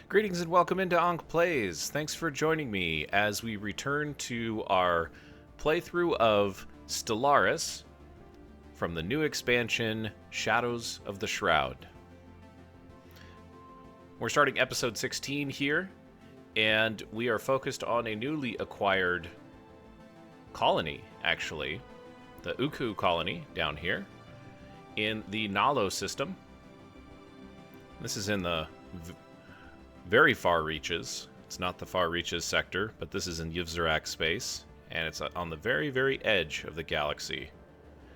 Greetings and welcome into Ankh Plays. Thanks for joining me as we return to our playthrough of Stellaris from the new expansion, Shadows of the Shroud. We're starting episode 16 here, and we are focused on a newly acquired colony, actually. The Uku colony down here in the Nalo system. This is in the very far reaches. It's not the far reaches sector, but this is in Yvzarak space, and it's on the very, very edge of the galaxy.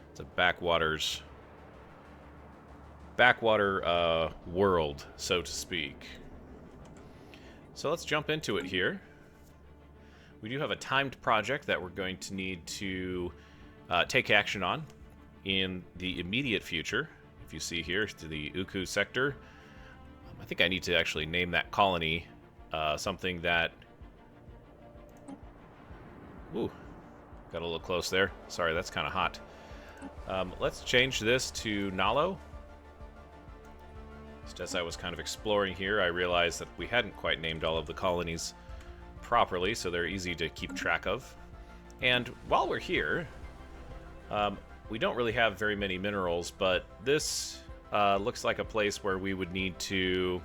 It's a backwater world, so to speak. So let's jump into it here. We do have a timed project that we're going to need to take action on in the immediate future. If you see here, to the Uku sector. I think I need to actually name that colony something that... Ooh, got a little close there. Sorry, that's kind of hot. Let's change this to Nalo. Just as I was kind of exploring here, I realized that we hadn't quite named all of the colonies properly, so they're easy to keep track of. And while we're here, we don't really have very many minerals, but this... looks like a place where we would need to...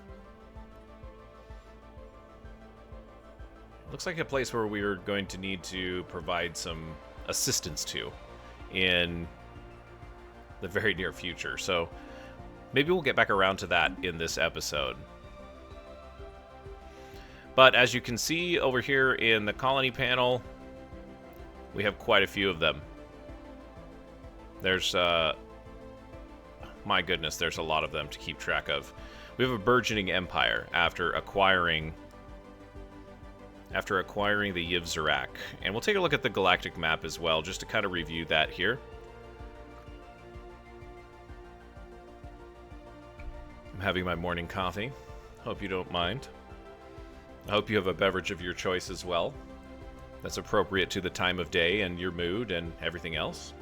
Looks like a place where we are going to need to provide some assistance to in the very near future. So maybe we'll get back around to that in this episode. But as you can see over here in the colony panel, we have quite a few of them. There's... my goodness, there's a lot of them to keep track of. We have a burgeoning empire after acquiring the Yvzarak. And we'll take a look at the galactic map as well, just to kind of review that here. I'm having my morning coffee. Hope you don't mind. I hope you have a beverage of your choice as well. That's appropriate to the time of day and your mood and everything else.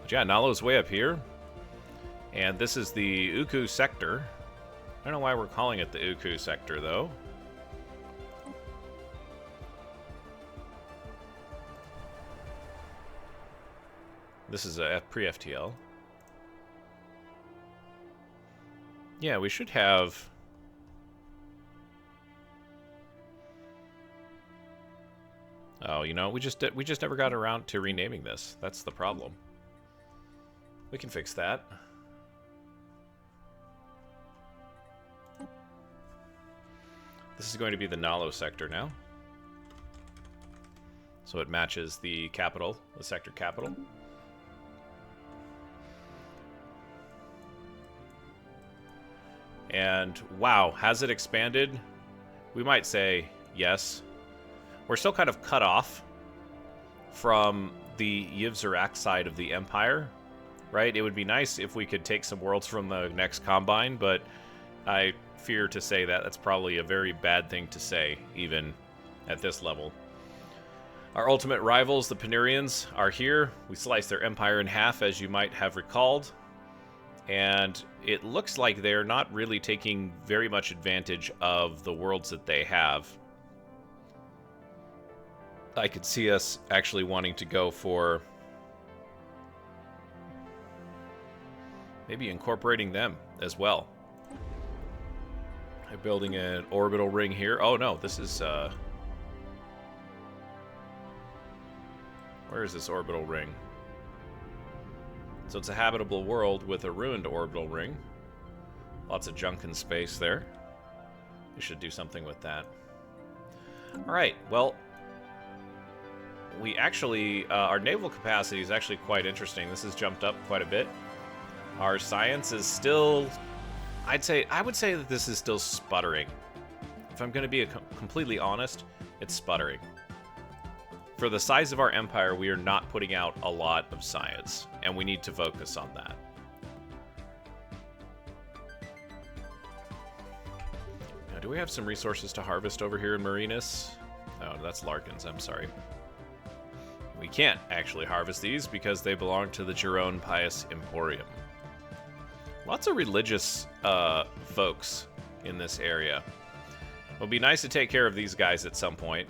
But yeah, Nalo's way up here. And this is the Uku sector. I don't know why we're calling it the Uku sector, though. This is a pre-FTL. Yeah, we should have... Oh, you know, we just never got around to renaming this. That's the problem. We can fix that. This is going to be the Nalo sector now. So it matches the capital, the sector capital. And wow, has it expanded? We might say yes. We're still kind of cut off from the Yvzarak side of the Empire, right? It would be nice if we could take some worlds from the next Combine, but I fear to say that that's probably a very bad thing to say, even at this level. Our ultimate rivals, the Panurians, are here. We sliced their empire in half, as you might have recalled. And it looks like they're not really taking very much advantage of the worlds that they have. I could see us actually wanting to go for maybe incorporating them as well. I'm building an orbital ring here. Oh no, this is where is this orbital ring? So it's a habitable world with a ruined orbital ring. Lots of junk in space there. We should do something with that. Alright, well, we actually, our naval capacity is actually quite interesting. This has jumped up quite a bit. Our science is still, I would say that this is still sputtering. If I'm going to be completely honest, it's sputtering. For the size of our empire, we are not putting out a lot of science, and we need to focus on that. Now, do we have some resources to harvest over here in Marinus? Oh, that's Larkins, I'm sorry. We can't actually harvest these because they belong to the Jerome Pius Emporium. Lots of religious folks in this area. It'll be nice to take care of these guys at some point.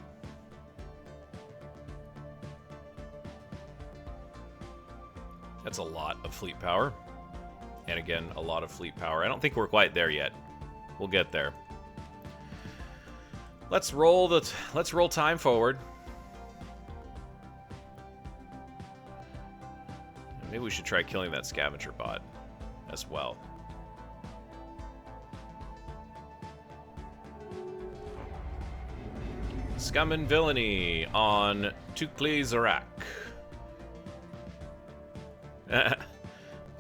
That's a lot of fleet power. And again, a lot of fleet power. I don't think we're quite there yet. We'll get there. Let's roll time forward. Maybe we should try killing that scavenger bot as well. Scum and Villainy on Tukli-Zarak.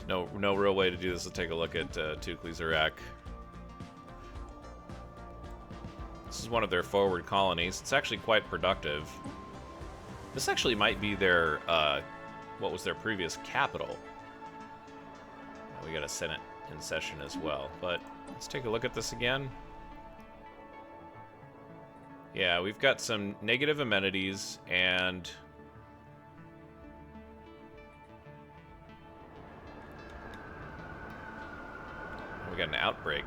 No real way to do this. Let's take a look at Tukli-Zarak. This is one of their forward colonies. It's actually quite productive. This actually might be their, what was their previous capital. We got a Senate in session as well. But let's take a look at this again. Yeah, we've got some negative amenities, and we got an outbreak.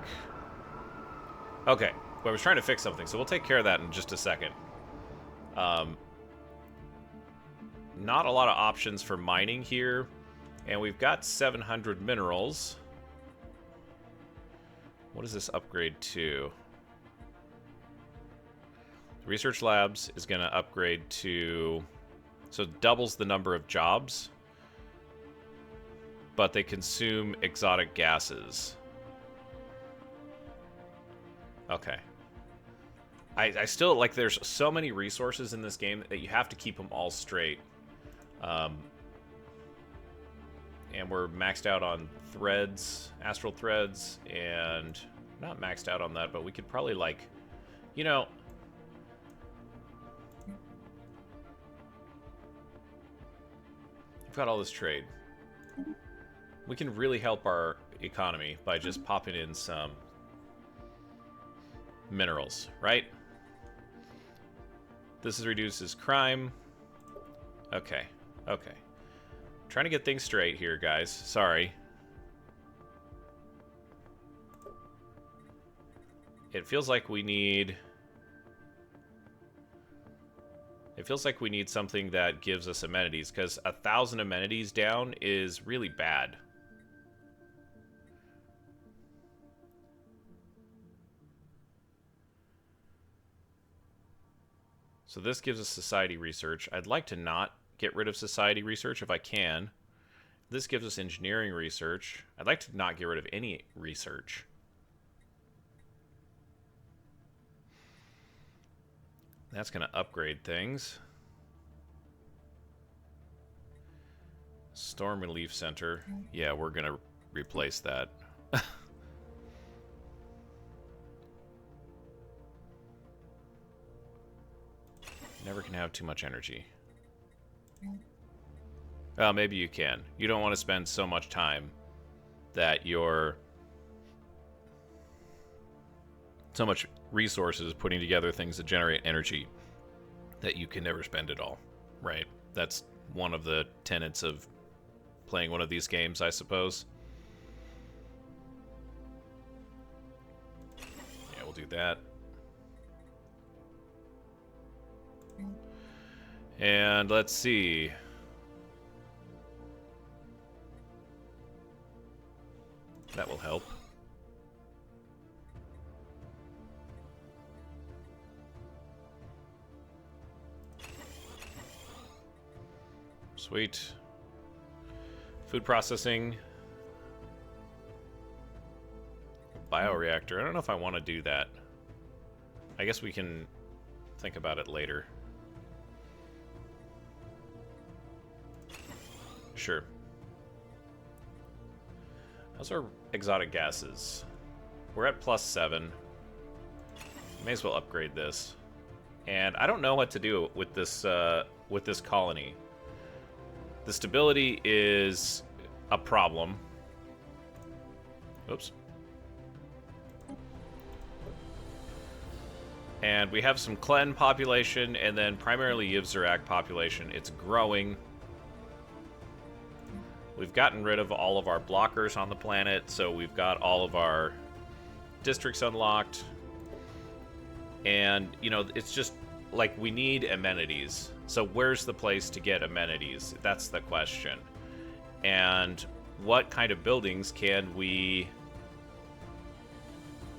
Okay, well, I was trying to fix something, so we'll take care of that in just a second. Not a lot of options for mining here, and we've got 700 minerals. What does this upgrade to? Research Labs is going to upgrade to... So it doubles the number of jobs, but they consume exotic gases. Okay. I still, like, there's so many resources in this game that you have to keep them all straight. And we're maxed out on threads, astral threads, and not maxed out on that, but we could probably, like, you know... We've got all this trade. We can really help our economy by just popping in some minerals, right? This reduces crime. Okay, okay. Trying to get things straight here, guys. Sorry. It feels like we need... It feels like we need something that gives us amenities, because 1,000 amenities down is really bad. So this gives us society research. I'd like to not get rid of society research if I can. This gives us engineering research. I'd like to not get rid of any research. That's going to upgrade things. Storm Relief Center. Yeah, we're going to replace that. Never can have too much energy. Well, maybe you can. You don't want to spend so much time that you're... so much resources putting together things that generate energy that you can never spend it all, right? That's one of the tenets of playing one of these games, I suppose. Yeah, we'll do that. And let's see. That will help. Sweet. Food processing. Bioreactor. I don't know if I want to do that. I guess we can think about it later. Sure. How's our exotic gases? We're at +7. May as well upgrade this. And I don't know what to do with this colony. The stability is a problem. Oops. And we have some Klen population, and then primarily Yivzarak population. It's growing. We've gotten rid of all of our blockers on the planet, so we've got all of our districts unlocked. And, you know, it's just like we need amenities. So where's the place to get amenities? That's the question. And what kind of buildings can we...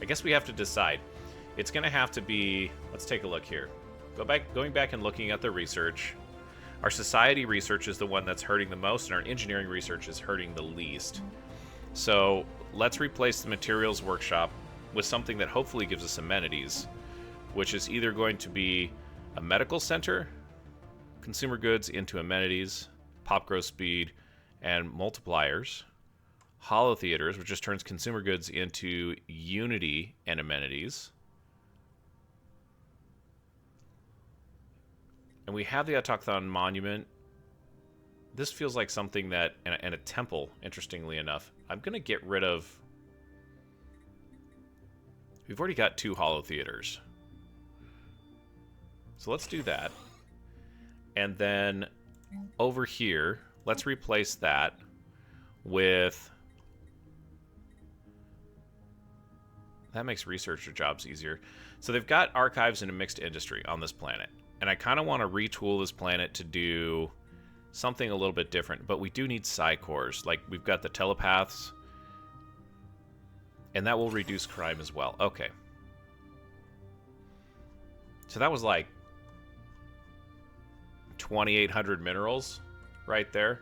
I guess we have to decide. It's going to have to be... Let's take a look here. Going back and looking at the research. Our society research is the one that's hurting the most, and our engineering research is hurting the least. So let's replace the materials workshop with something that hopefully gives us amenities, which is either going to be a medical center, consumer goods into amenities, pop growth speed, and multipliers, holo theaters, which just turns consumer goods into unity and amenities. And we have the Autochthon Monument. This feels like something that... And a temple, interestingly enough. I'm going to get rid of... We've already got 2 holo theaters. So let's do that. And then over here, let's replace that with... That makes researcher jobs easier. So they've got archives and a mixed industry on this planet. And I kind of want to retool this planet to do something a little bit different. But we do need psi-cores. Like, we've got the telepaths. And that will reduce crime as well. Okay. So that was like 2,800 minerals right there.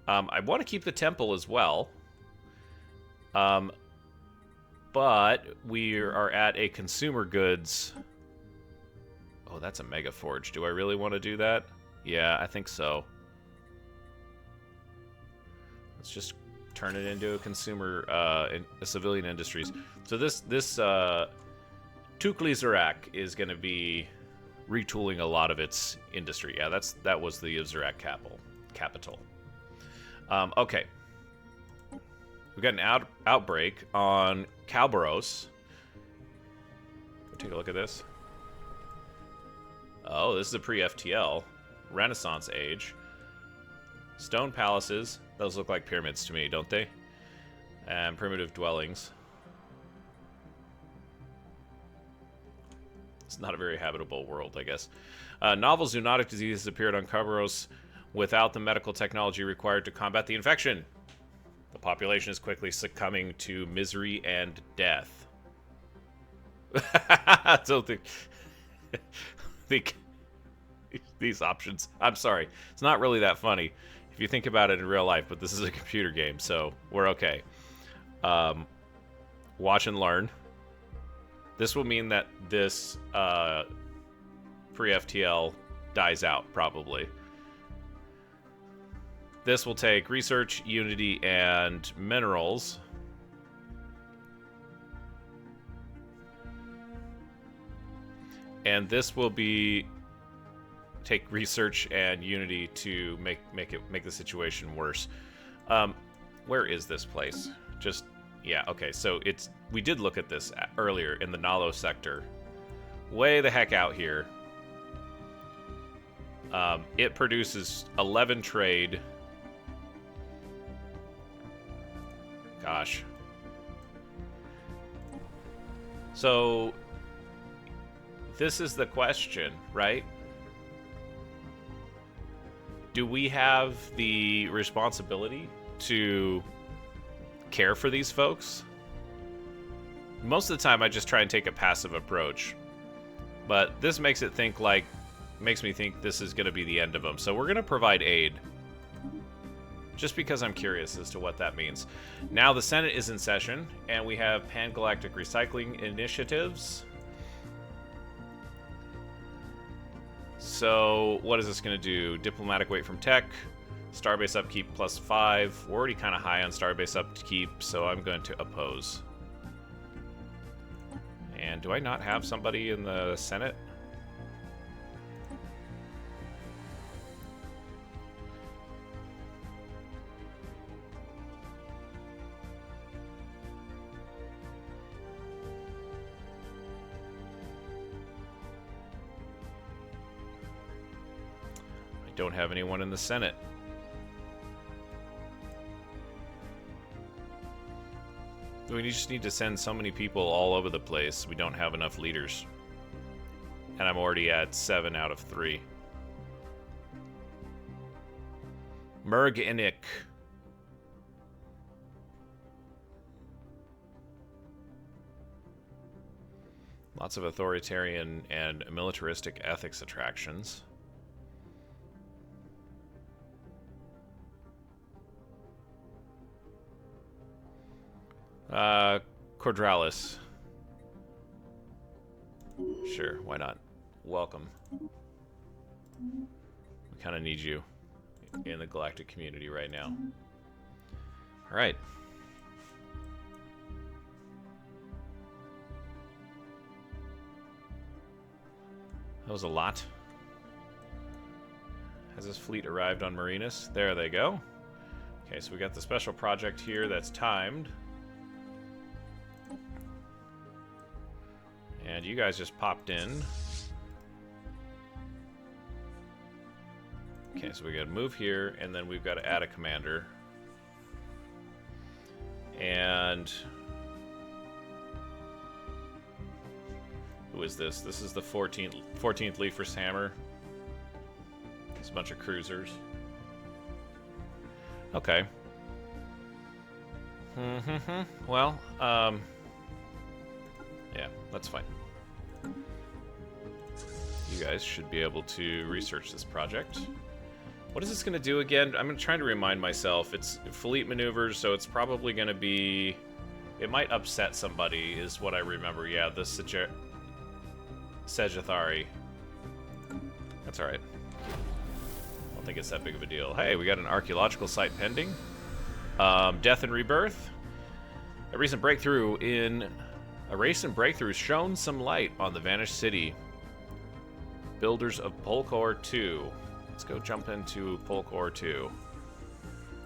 I want to keep the temple as well. But we are at a consumer goods... Oh, that's a mega forge. Do I really want to do that? Yeah, I think so. Let's just turn it into a consumer, a civilian industries. So this Tukli Zarak is going to be retooling a lot of its industry. Yeah, that was the Zarak capital. Okay. We got an outbreak on Kalbaros. Go take a look at this. Oh, this is a pre-FTL. Renaissance age. Stone palaces. Those look like pyramids to me, don't they? And primitive dwellings. It's not a very habitable world, I guess. Novel zoonotic diseases appeared on Kalbaros without the medical technology required to combat the infection. The population is quickly succumbing to misery and death. So these options. I'm sorry. It's not really that funny if you think about it in real life, but this is a computer game, so we're okay. Watch and learn. This will mean that this pre-FTL dies out, probably. This will take research, unity, and minerals. And this will be take research and unity to make the situation worse. Where is this place? Just yeah, okay. So we did look at this earlier in the Nalo sector. Way the heck out here. It produces 11 trade. Gosh. So this is the question, right? Do we have the responsibility to care for these folks? Most of the time I just try and take a passive approach. But this makes me think this is going to be the end of them. So we're going to provide aid. Just because I'm curious as to what that means. Now the Senate is in session, and we have pan-galactic recycling initiatives. So what is this going to do? Diplomatic weight from tech. Starbase upkeep +5. We're already kind of high on Starbase upkeep, so I'm going to oppose. And do I not have somebody in the Senate? Don't have anyone in the Senate. We just need to send so many people all over the place. We don't have enough leaders. And I'm already at 7 out of 3. Merginik. Lots of authoritarian and militaristic ethics attractions. Cordralis. Sure, why not? Welcome. We kind of need you in the galactic community right now. All right. That was a lot. Has this fleet arrived on Marinus? There they go. Okay, so we got the special project here that's timed. And you guys just popped in. Okay, so we gotta move here, and then we've got to add a commander. And who is this? This is the 14th Leafers Hammer. It's a bunch of cruisers. Okay. Well, yeah, that's fine. You guys should be able to research this project. What is this going to do again? I'm trying to remind myself. It's fleet maneuvers, so it's probably going to be... It might upset somebody, is what I remember. Yeah, the Sejathari. That's alright. I don't think it's that big of a deal. Hey, we got an archaeological site pending. Death and Rebirth. A recent breakthrough has shone some light on the vanished city. Builders of Polkor 2. Let's go jump into Polkor 2.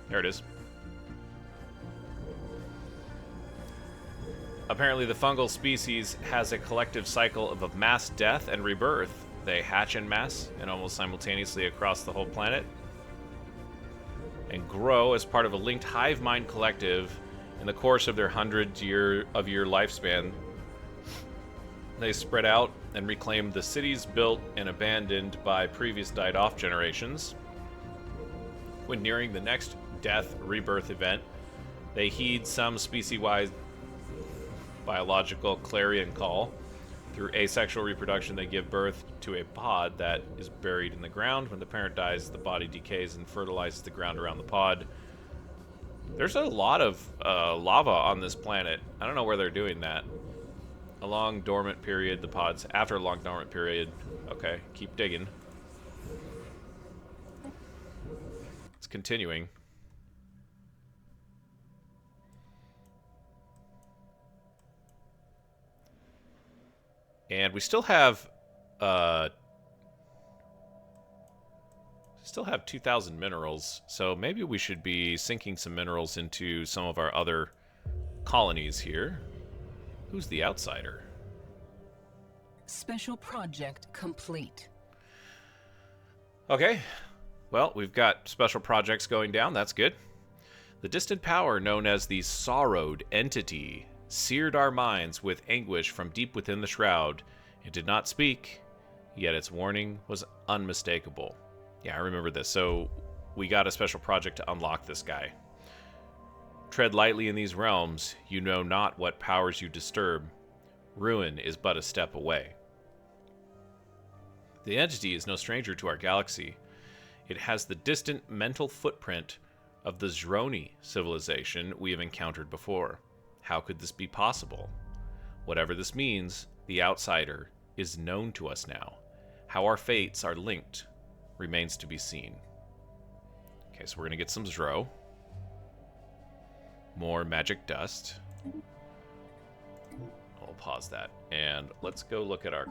There it is. Apparently the fungal species has a collective cycle of mass death and rebirth. They hatch en masse and almost simultaneously across the whole planet and grow as part of a linked hive mind collective in the course of their 100-year lifespan. They spread out and reclaim the cities built and abandoned by previous died-off generations. When nearing the next death rebirth event, they heed some species-wide biological clarion call. Through asexual reproduction, they give birth to a pod that is buried in the ground. When the parent dies, the body decays and fertilizes the ground around the pod. There's a lot of lava on this planet. I don't know where they're doing that. A long dormant period, the pods. After a long dormant period. Okay, keep digging. It's continuing. And we still have 2,000 minerals, so maybe we should be sinking some minerals into some of our other colonies here. Who's the outsider? Special project complete. Okay. Well, we've got special projects going down. That's good. The distant power known as the Sorrowed Entity seared our minds with anguish from deep within the Shroud. It did not speak, yet its warning was unmistakable. Yeah, I remember this. So we got a special project to unlock this guy. Tread lightly in these realms. You know not what powers you disturb. Ruin is but a step away. The entity is no stranger to our galaxy. It has the distant mental footprint of the Zroni civilization we have encountered before. How could this be possible? Whatever this means, the outsider is known to us now. How our fates are linked remains to be seen. Okay, so we're going to get some Zro. More magic dust. I'll pause that. And let's go look at our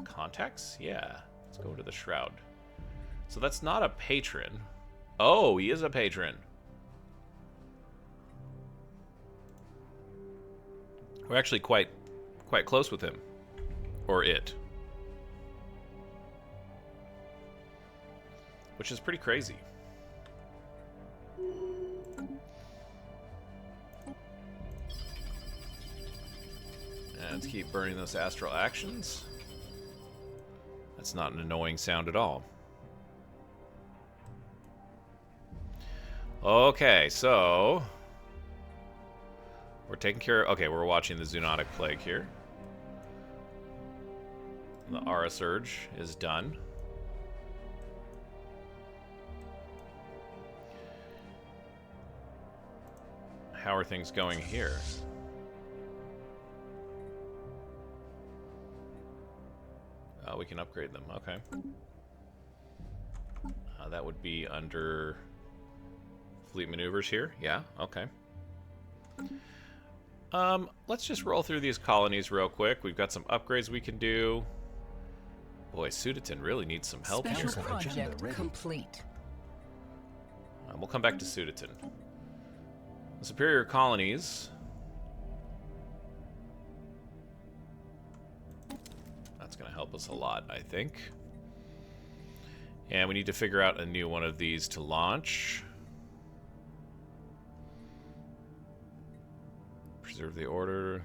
contacts. Yeah, let's go to the Shroud. So that's not a patron. Oh, he is a patron. We're actually quite close with him. Or it. Which is pretty crazy. And let's keep burning those astral actions. That's not an annoying sound at all. Okay, so we're taking care of, okay, we're watching the Zoonotic Plague here. The Aura Surge is done. How are things going here? We can upgrade them. Okay. That would be under fleet maneuvers here. Yeah, okay. Let's just roll through these colonies real quick. We've got some upgrades we can do. Boy, Sudatin really needs some help here. Special project complete. We'll come back to Sudatin. The superior colonies. That's going to help us a lot, I think. And we need to figure out a new one of these to launch. Preserve the order.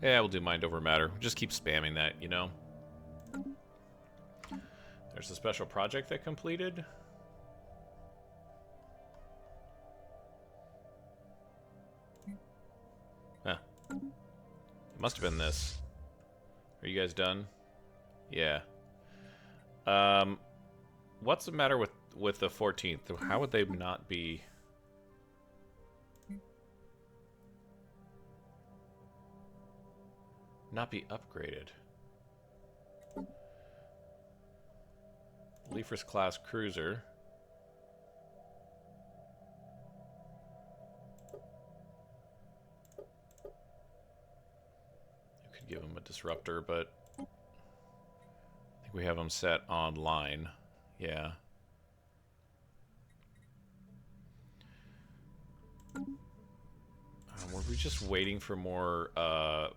Yeah, we'll do mind over matter. Just keep spamming that, you know. There's a special project that completed. Huh. It must have been this. Are you guys done? Yeah. What's the matter with the 14th? How would they not be... not be upgraded? Lyra class cruiser. You could give them a disruptor, but I think we have them set online. Yeah. Were we just waiting for more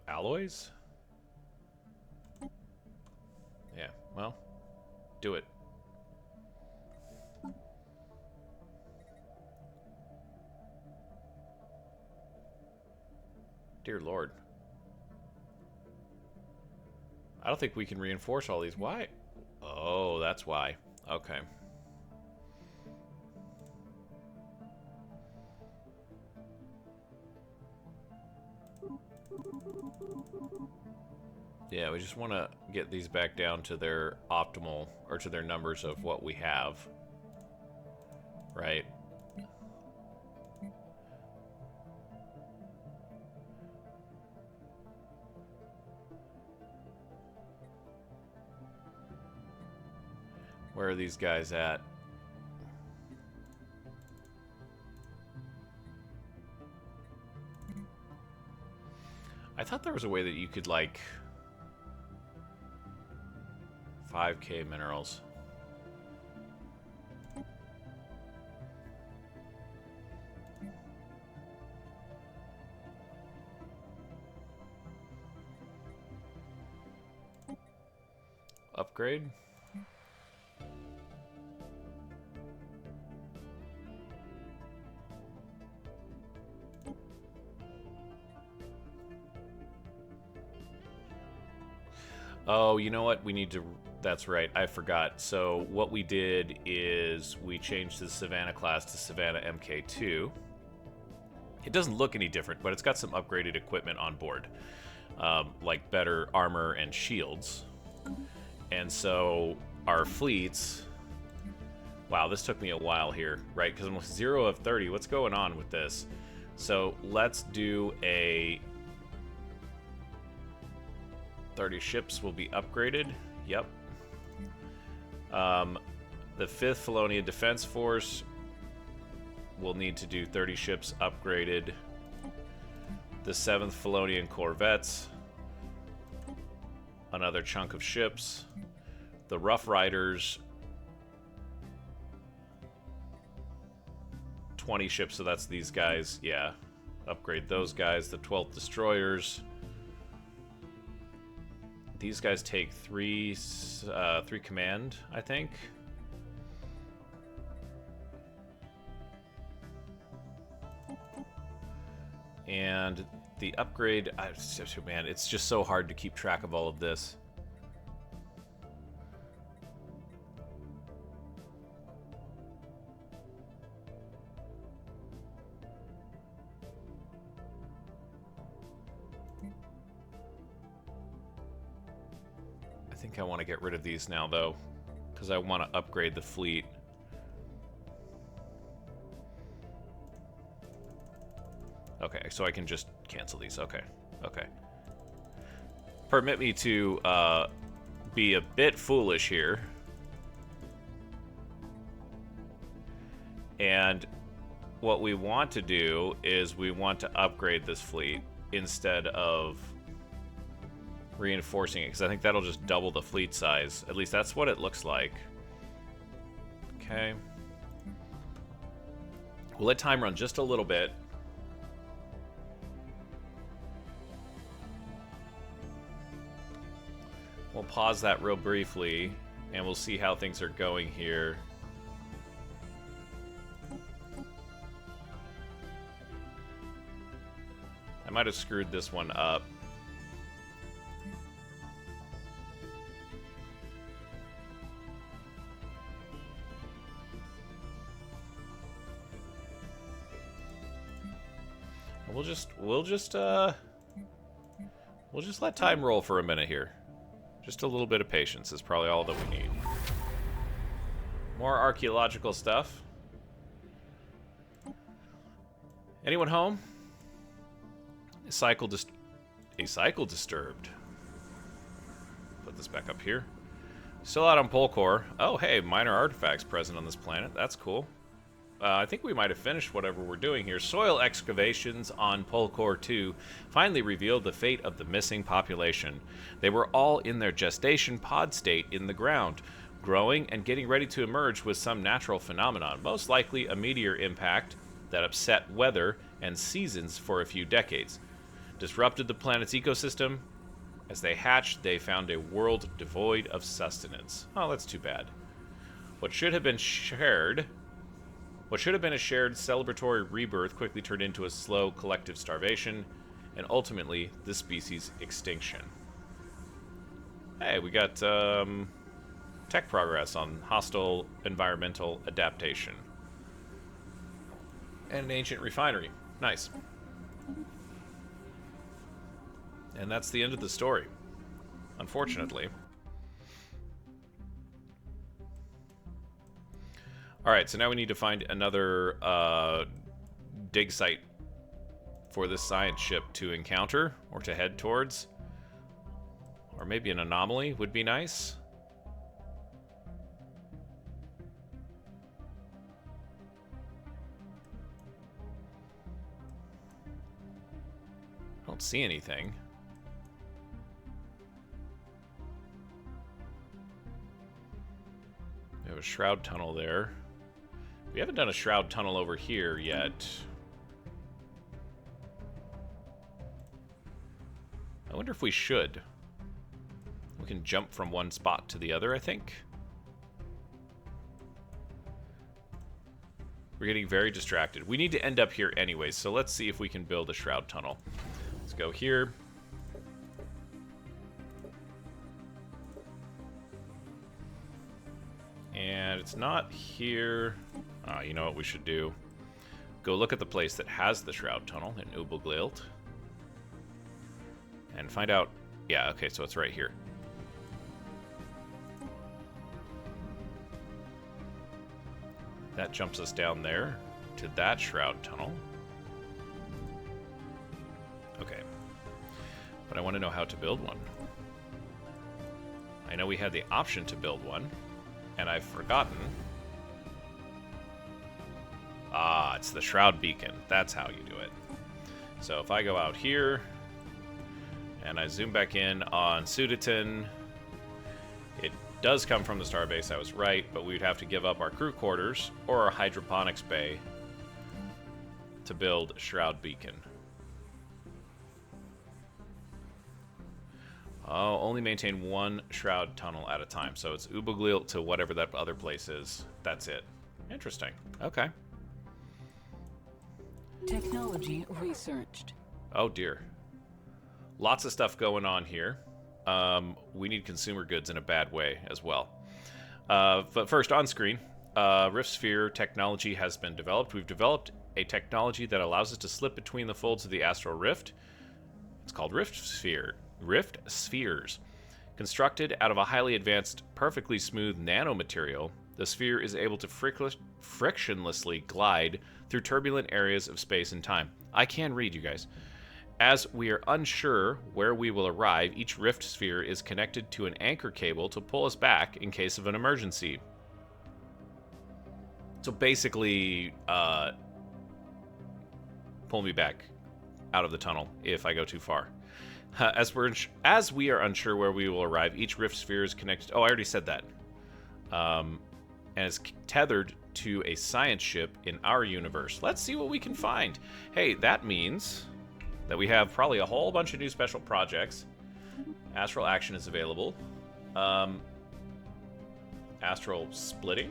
alloys? Yeah, well, do it. Dear Lord. I don't think we can reinforce all these. Why? Oh, that's why. Okay. Yeah, we just want to get these back down to their optimal, or to their numbers of what we have. Right? Where are these guys at? I thought there was a way that you could, like... 5k minerals. Upgrade? Oh, you know what? We need to... That's right, I forgot. So what we did is we changed the Savannah class to Savannah MK2. It doesn't look any different, but it's got some upgraded equipment on board. Like better armor and shields. And so our fleets... Wow, this took me a while here, right? Because I'm 0 of 30. What's going on with this? So let's do a... 30 ships will be upgraded. Yep. The 5th Felonia Defense Force will need to do 30 ships upgraded. The 7th Felonian Corvettes, another chunk of ships. The Rough Riders, 20 ships, so that's these guys. Yeah, upgrade those guys. The 12th Destroyers. These guys take 3 command, I think. And the upgrade... man, it's just so hard to keep track of all of this. I think I want to get rid of these now, though, because I want to upgrade the fleet. Okay, so I can just cancel these. Okay, okay. Permit me to be a bit foolish here. And what we want to do is we want to upgrade this fleet instead of reinforcing it, because I think that'll just double the fleet size. At least that's what it looks like. Okay. We'll let time run just a little bit. We'll pause that real briefly, and we'll see how things are going here. I might have screwed this one up. We'll just let time roll for a minute here. Just a little bit of patience is probably all that we need. More archaeological stuff. Anyone home? A cycle disturbed. Put this back up here. Still out on Polkor. Oh, hey, minor artifacts present on this planet. That's cool. I think we might have finished whatever we're doing here. Soil excavations on Polkor 2 finally revealed the fate of the missing population. They were all in their gestation pod state in the ground, growing and getting ready to emerge with some natural phenomenon, most likely a meteor impact that upset weather and seasons for a few decades. Disrupted the planet's ecosystem. As they hatched, they found a world devoid of sustenance. Oh, that's too bad. What should have been a shared celebratory rebirth quickly turned into a slow collective starvation, and ultimately the species' extinction. Hey, we got tech progress on hostile environmental adaptation. And an ancient refinery. Nice. And that's the end of the story, unfortunately. Alright, so now we need to find another dig site for this science ship to encounter, or to head towards. Or maybe an anomaly would be nice. I don't see anything. We have a Shroud tunnel there. We haven't done a Shroud tunnel over here yet. I wonder if we should. We can jump from one spot to the other, I think. We're getting very distracted. We need to end up here anyway, so let's see if we can build a Shroud tunnel. Let's go here. And it's not here. You know what we should do? Go look at the place that has the Shroud tunnel in Ubuglilt. And find out... Yeah, okay, so it's right here. That jumps us down there to that Shroud tunnel. Okay. But I want to know how to build one. I know we had the option to build one, and I've forgotten. Ah, it's the Shroud beacon. That's how you do it. So if I go out here, and I zoom back in on Sudatin, it does come from the starbase, I was right, but we'd have to give up our crew quarters or our hydroponics bay to build Shroud beacon. Oh, only maintain one Shroud tunnel at a time. So it's Ubuglilt to whatever that other place is. That's it. Interesting. Okay. Technology researched. Oh dear. Lots of stuff going on here. We need consumer goods in a bad way as well. But first, on screen, Rift Sphere technology has been developed. We've developed a technology that allows us to slip between the folds of the astral rift. It's called Rift Sphere. Rift Spheres. Constructed out of a highly advanced, perfectly smooth nanomaterial, the sphere is able to frictionlessly glide through turbulent areas of space and time. I can read, you guys. As we are unsure where we will arrive, each rift sphere is connected to an anchor cable to pull us back in case of an emergency. So basically, pull me back out of the tunnel if I go too far. As we are unsure where we will arrive, each rift sphere is connected. Oh, I already said that. And is tethered to a science ship in our universe. Let's see what we can find. Hey, that means that we have probably a whole bunch of new special projects. Astral action is available. Astral splitting.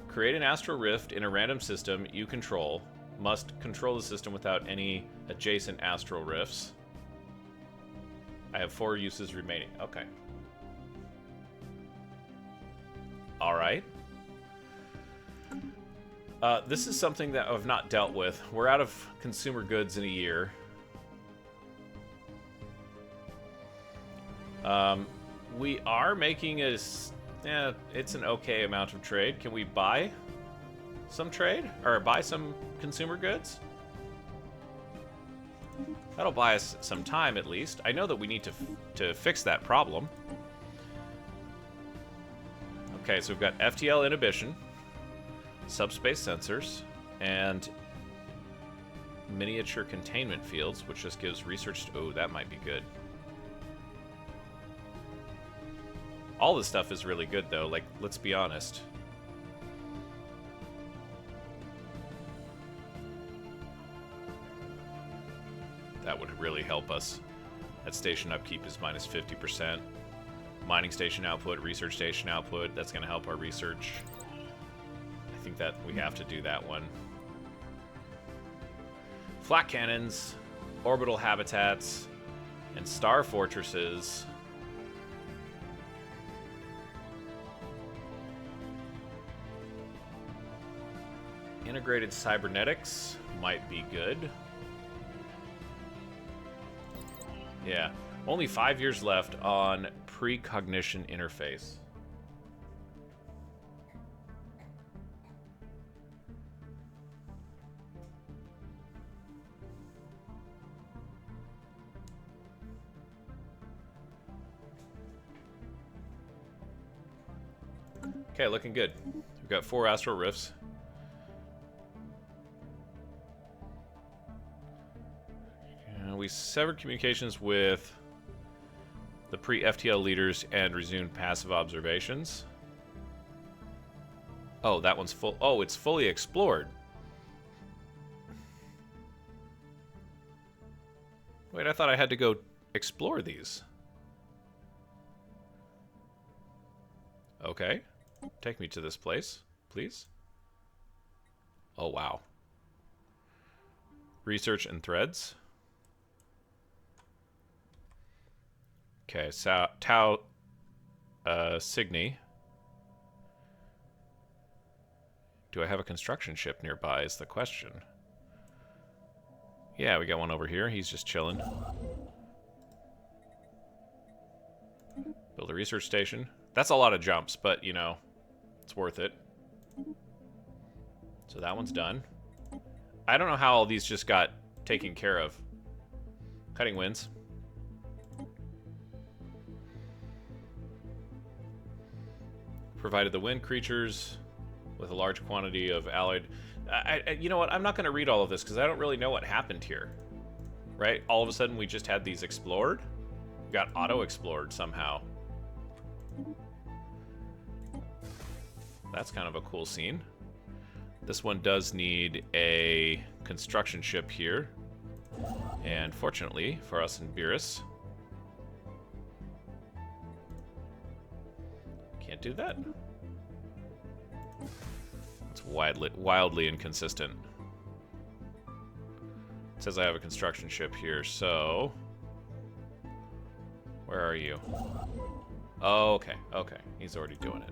Create an astral rift in a random system you control. Must control the system without any adjacent astral rifts. I have 4 uses remaining. Okay. Alright. This is something that I've not dealt with. We're out of consumer goods in a year. We are making it's an okay amount of trade. Can we buy some trade? Or buy some consumer goods? That'll buy us some time, at least. I know that we need to fix that problem. Okay, so we've got FTL inhibition, subspace sensors, and miniature containment fields, which just gives research... Oh, that might be good. All this stuff is really good, though. Like, let's be honest. That would really help us. That station upkeep is minus 50%. Mining station output, research station output. That's going to help our research. I think that we have to do that one. Flat cannons, orbital habitats, and star fortresses. Integrated cybernetics might be good. Yeah, only 5 years left on precognition interface. Okay, looking good. We've got 4 astral rifts. We severed communications with the pre-FTL leaders and resumed passive observations. Oh, that one's full. Oh, it's fully explored. Wait, I thought I had to go explore these. Okay. Take me to this place, please. Oh, wow. Research and threads. Okay, so Tau Cygni. Do I have a construction ship nearby is the question. Yeah, we got one over here. He's just chilling. Build a research station. That's a lot of jumps, but, you know, it's worth it. So that one's done. I don't know how all these just got taken care of. Cutting winds. Provided the wind creatures with a large quantity of alloyed... you know what? I'm not going to read all of this because I don't really know what happened here. Right? All of a sudden we just had these explored? We got auto-explored somehow. That's kind of a cool scene. This one does need a construction ship here. And fortunately for us in Beerus, can't do that. It's wildly inconsistent. says I have a construction ship here, so... Where are you? Oh, okay, okay. He's already doing it.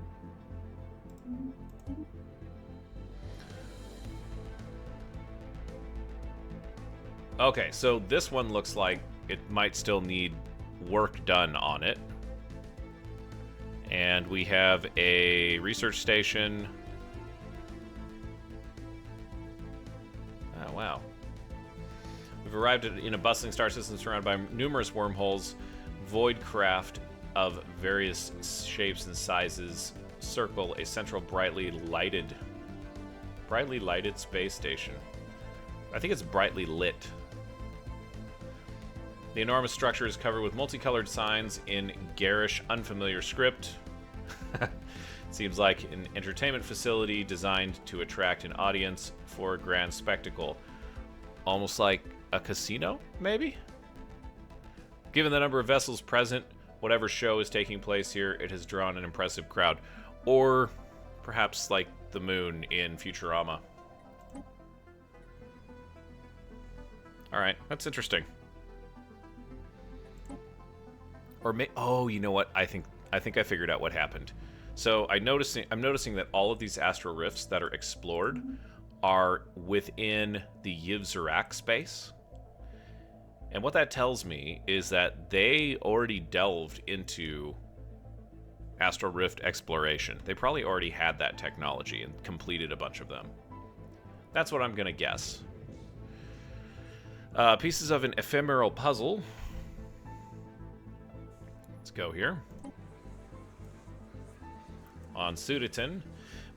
Okay, so this one looks like it might still need work done on it. And we have a research station. Oh, wow. We've arrived in a bustling star system surrounded by numerous wormholes. Void craft of various shapes and sizes circle a central brightly lighted space station. I think it's brightly lit. The enormous structure is covered with multicolored signs in garish, unfamiliar script. Seems like an entertainment facility designed to attract an audience for a grand spectacle. Almost like a casino, maybe? Given the number of vessels present, whatever show is taking place here, it has drawn an impressive crowd. Or perhaps like the moon in Futurama. Alright, that's interesting. Or oh, you know what? I think I figured out what happened. So I'm noticing that all of these astral rifts that are explored are within the Yiv'Zharak space. And what that tells me is that they already delved into astral rift exploration. They probably already had that technology and completed a bunch of them. That's what I'm going to guess. Pieces of an ephemeral puzzle. Let's go here. On Suditon,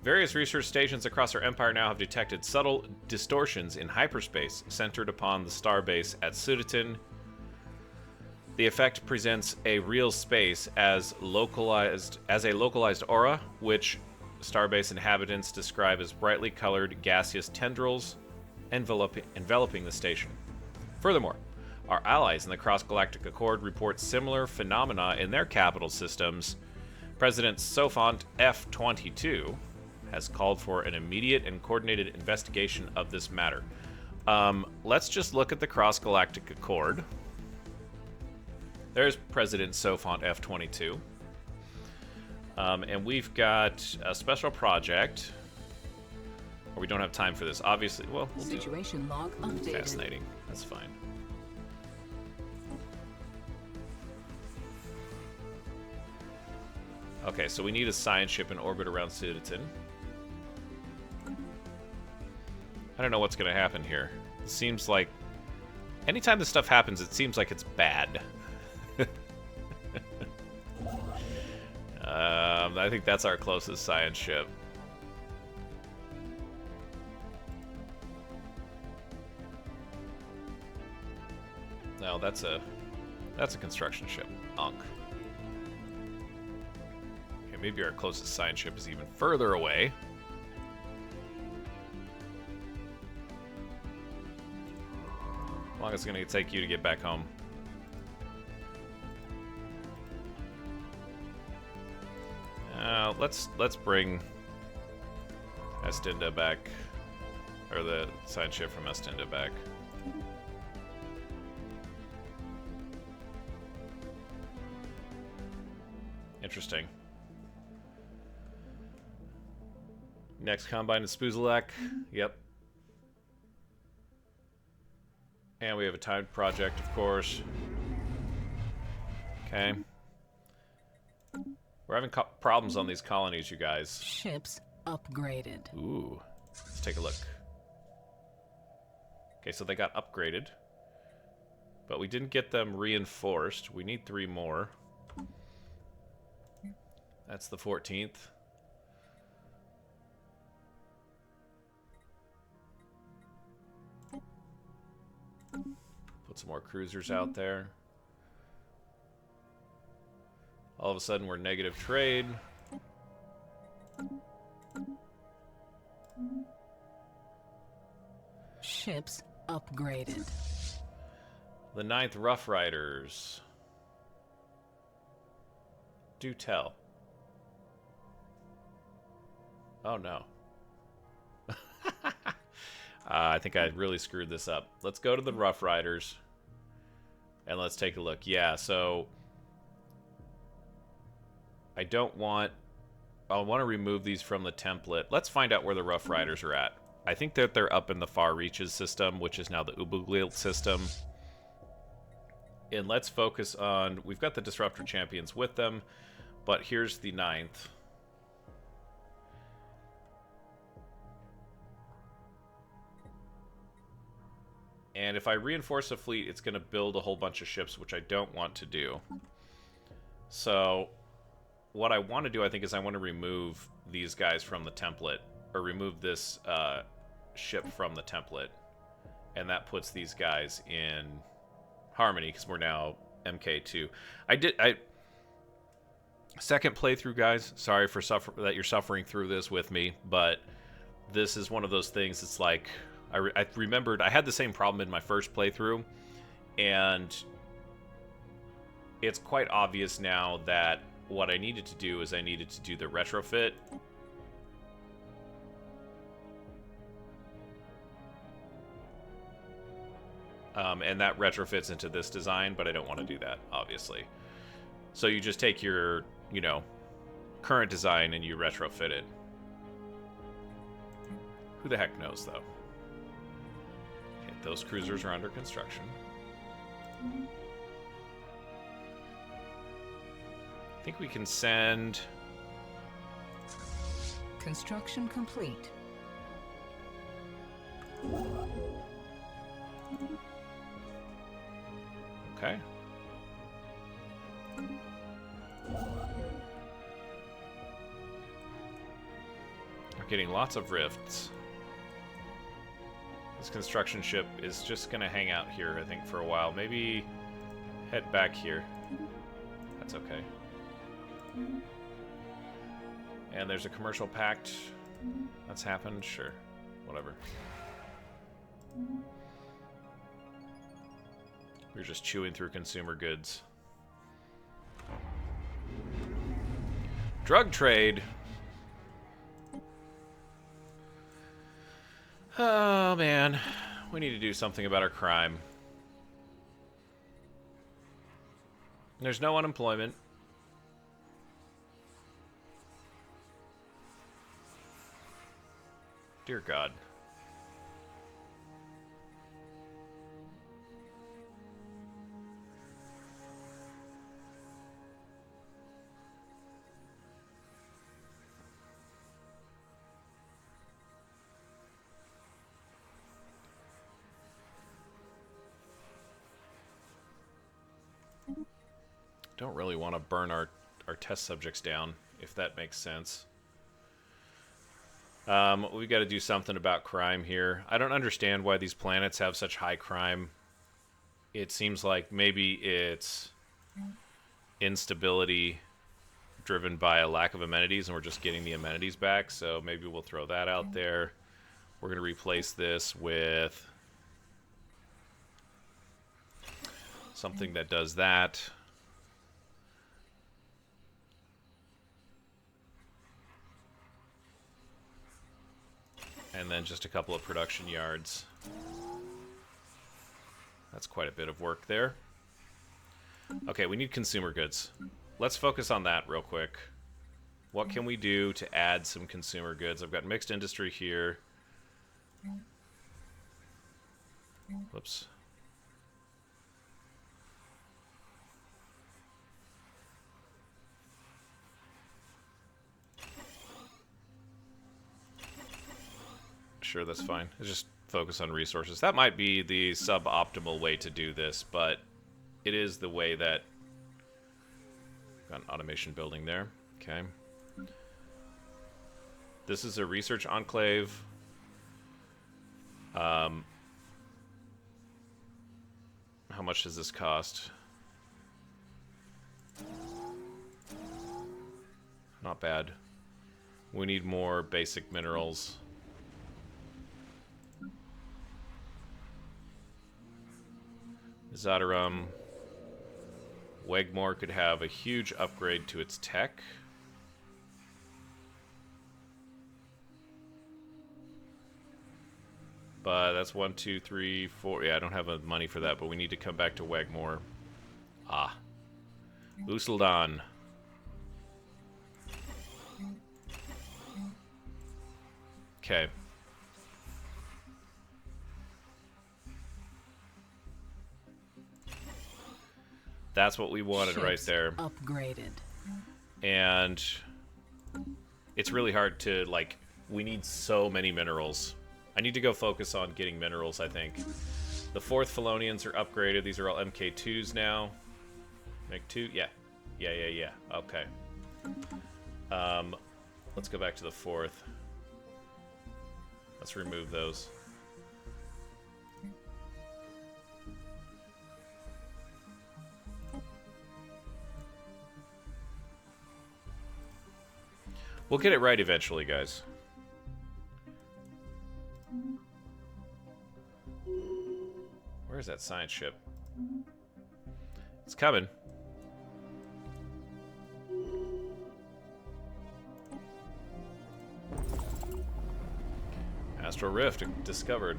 various research stations across our empire now have detected subtle distortions in hyperspace centered upon the starbase at Suditon. The effect presents a real space as a localized aura, which starbase inhabitants describe as brightly colored gaseous tendrils enveloping the station. Furthermore, our allies in the Cross-Galactic Accord report similar phenomena in their capital systems. President Sophont F-22 has called for an immediate and coordinated investigation of this matter. Let's just look at the Cross-Galactic Accord. There's President Sophont F-22. And we've got a special project. Or we don't have time for this. Obviously, well, we'll do Situation log updated. fascinating. That's fine. Okay, so we need a science ship in orbit around Suditon. I don't know what's going to happen here. It seems like... anytime this stuff happens, it seems like it's bad. I think that's our closest science ship. No, that's a construction ship. Unk. Okay, maybe our closest science ship is even further away. How long is it going to take you to get back home? Let's bring Estinda back, or the science ship from Estinda back. Interesting. Next combine is Spuzalak. Yep. And we have a timed project, of course. Okay. We're having problems on these colonies, you guys. Ships upgraded. Ooh. Let's take a look. Okay, so they got upgraded. But we didn't get them reinforced. We need 3 more. That's the 14th. Put some more cruisers out there. All of a sudden, we're negative trade. Ships upgraded. The 9th Rough Riders. Do tell. Oh no. I think I really screwed this up. Let's go to the Rough Riders. And let's take a look. Yeah, so... I want to remove these from the template. Let's find out where the Rough Riders are at. I think that they're up in the Far Reaches system, which is now the Ubuglil system. And let's focus on... We've got the Disruptor Champions with them, but here's the 9th. And if I reinforce a fleet, it's going to build a whole bunch of ships, which I don't want to do. So, what I want to do, I think, is I want to remove these guys from the template. Or remove this ship from the template. And that puts these guys in harmony, because we're now MK2. Second playthrough, guys. Sorry for that you're suffering through this with me, but this is one of those things. It's like... I remembered I had the same problem in my first playthrough, and it's quite obvious now that what I needed to do is I needed to do the retrofit. And that retrofits into this design, but I don't want to do that, obviously. So you just take your, current design and you retrofit it. Who the heck knows, though? Those cruisers are under construction. I think we can send... Construction complete. Okay. We're getting lots of rifts. This construction ship is just going to hang out here, I think, for a while. Maybe head back here. That's okay. And there's a commercial pact that's happened. Sure. Whatever. We're just chewing through consumer goods. Drug trade. Oh, man. We need to do something about our crime. There's no unemployment. Dear God. Don't really want to burn our test subjects down, if that makes sense. We've got to do something about crime here. I don't understand why these planets have such high crime. It seems like maybe it's instability driven by a lack of amenities, and we're just getting the amenities back, so maybe we'll throw that out there. We're going to replace this with something that does that. And then just a couple of production yards. That's quite a bit of work there. Okay, we need consumer goods. Let's focus on that real quick. What can we do to add some consumer goods? I've got mixed industry here. Whoops. Sure, that's fine. Let's just focus on resources. That might be the suboptimal way to do this, but it is the way that... Got an automation building there. Okay. This is a research enclave. How much does this cost? Not bad. We need more basic minerals. Zadarum. Wegmore could have a huge upgrade to its tech. But that's 1, 2, 3, 4. Yeah, I don't have money for that, but we need to come back to Wegmore. Ah. Usuldan. Okay. That's what we wanted. Ships right there. Upgraded. And it's really hard to, like, we need so many minerals. I need to go focus on getting minerals, I think. The 4th Felonians are upgraded. These are all MK2s now. Make 2? Yeah. Yeah. Okay. Let's go back to the 4th. Let's remove those. We'll get it right eventually, guys. Where's that science ship? It's coming. Astral Rift discovered.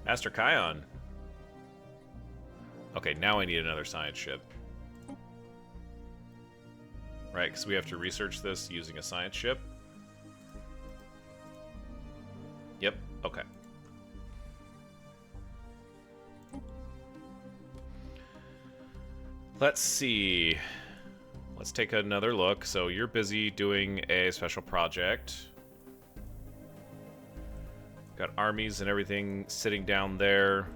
Astrakion. Okay, now I need another science ship. Right, because we have to research this using a science ship. Yep, okay. Let's see. Let's take another look. So you're busy doing a special project. Got armies and everything sitting down there.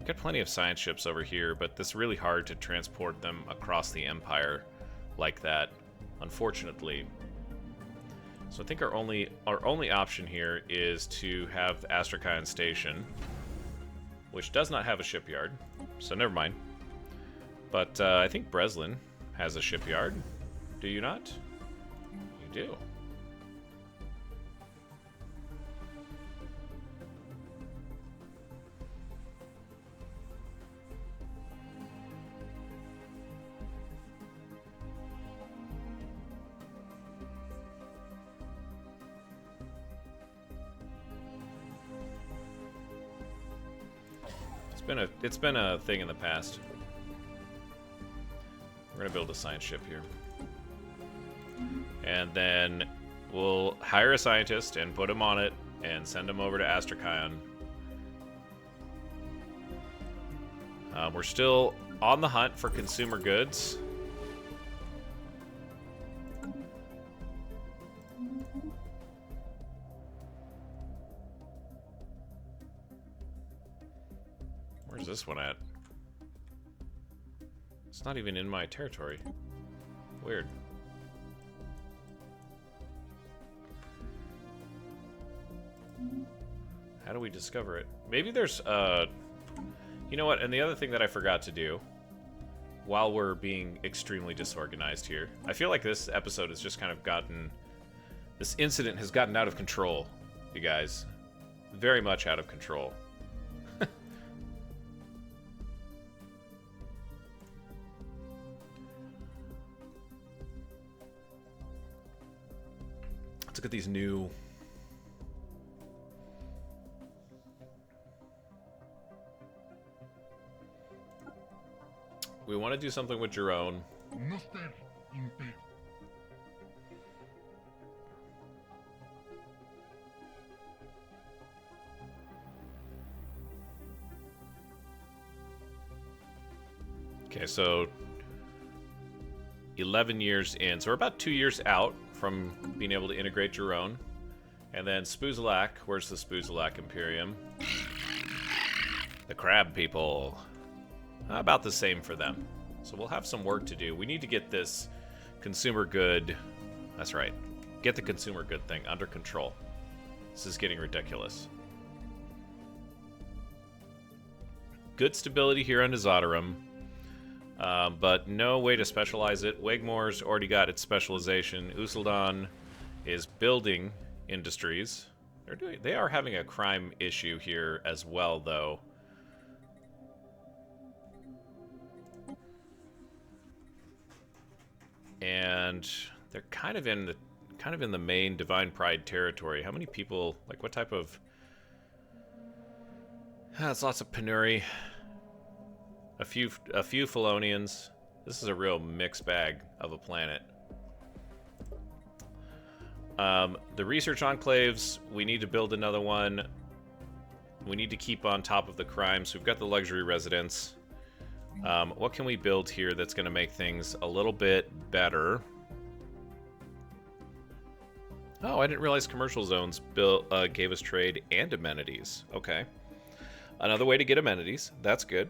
Got plenty of science ships over here, but it's really hard to transport them across the Empire like that, unfortunately. So I think our only option here is to have Astrakion Station, which does not have a shipyard, so never mind. But I think Breslin has a shipyard. Do you not? You do. It's been a thing in the past. We're gonna build a science ship here. And then we'll hire a scientist and put him on it and send him over to Astrakion. We're still on the hunt for consumer goods. Where's this one at? It's not even in my territory. Weird. How do we discover it? Maybe there's, you know what? And the other thing that I forgot to do, while we're being extremely disorganized here, I feel like this episode has just kind of gotten... This incident has gotten out of control, you guys. Very much out of control. Let's look at these new... We want to do something with Jerome. Okay, so 11 years in. So we're about 2 years out from being able to integrate Jerome. And then Spuzalak. Where's the Spuzalak Imperium? The crab people. About the same for them. So we'll have some work to do. We need to get this consumer good... That's right. Get the consumer good thing under control. This is getting ridiculous. Good stability here on Zadarum. But no way to specialize it. Wegmore's already got its specialization. Usuldan is building industries. They are having a crime issue here as well, though. And they're kind of in the kind of in the main Divine Pryde territory. How many people, like what type of... It's lots of Penuri. A few Felonians. This is a real mixed bag of a planet. The research enclaves, we need to build another one. We need to keep on top of the crime, so we've got the luxury residence. What can we build here that's going to make things a little bit better? Oh, I didn't realize commercial zones gave us trade and amenities. Okay. Another way to get amenities. That's good.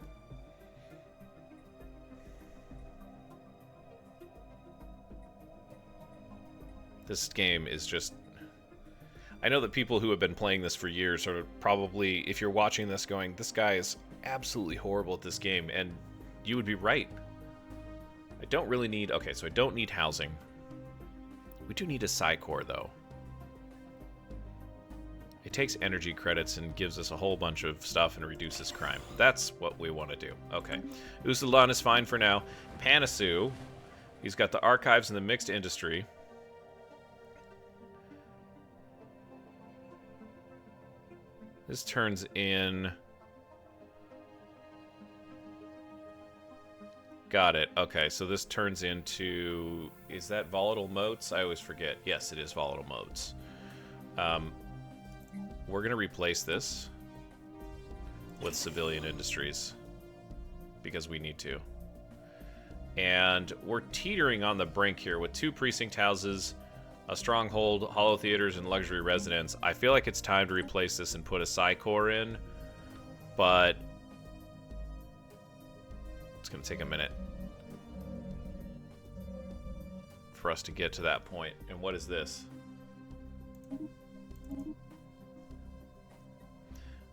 This game is just... I know that people who have been playing this for years are probably, if you're watching this, going, this guy is absolutely horrible at this game, and you would be right. I don't really need... Okay, so I don't need housing. We do need a psi core, though. It takes energy credits and gives us a whole bunch of stuff and reduces crime. That's what we want to do. Okay. Usulan is fine for now. Panasu, he's got the archives and the mixed industry. This turns in... Got it. Okay, so this turns into... Is that volatile motes? I always forget. Yes, it is volatile motes. We're going to replace this with civilian industries because we need to. And we're teetering on the brink here with 2 precinct houses, a stronghold, hollow theaters, and luxury residence. I feel like it's time to replace this and put a psi core in, but it's going to take a minute for us to get to that point. And what is this?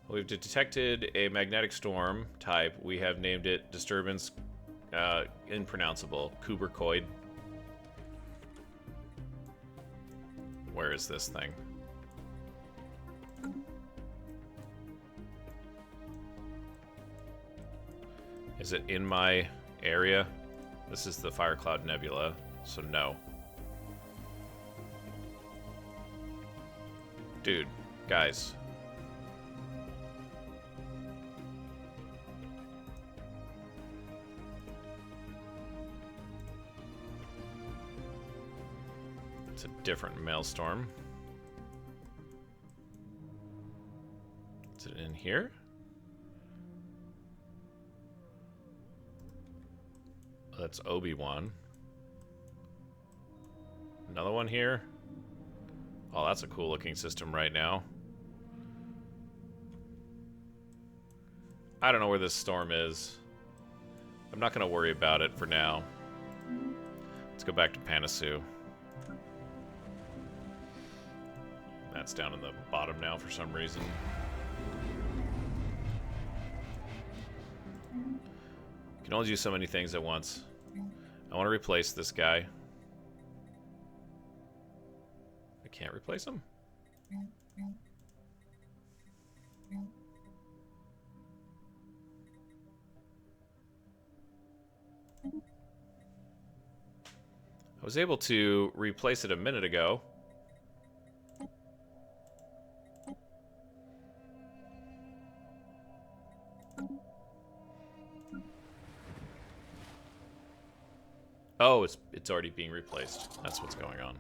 We've detected a magnetic storm type. We have named it disturbance impronounceable, Kuberkoid. Where is this thing? Is it in my area? This is the Fire Cloud Nebula, so no. Dude, guys. It's a different maelstrom. Is it in here? That's Obi-Wan. Another one here. Oh, that's a cool looking system right now. I don't know where this storm is. I'm not going to worry about it for now. Let's go back to Panasu. That's down in the bottom now for some reason. Can only do so many things at once. I want to replace this guy. I can't replace him? I was able to replace it a minute ago. Oh, it's already being replaced. That's what's going on.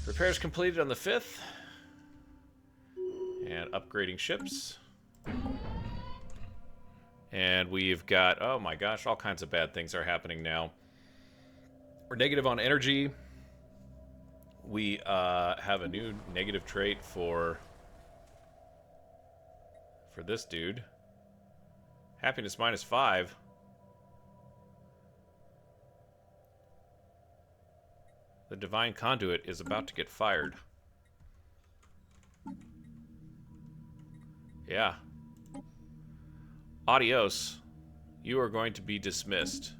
Repairs completed on the 5th. And upgrading ships. And we've got, oh my gosh, all kinds of bad things are happening now. We're negative on energy. We have a new negative trait for this dude. Happiness -5. The Divine Conduit is about to get fired. Yeah. Adios. You are going to be dismissed.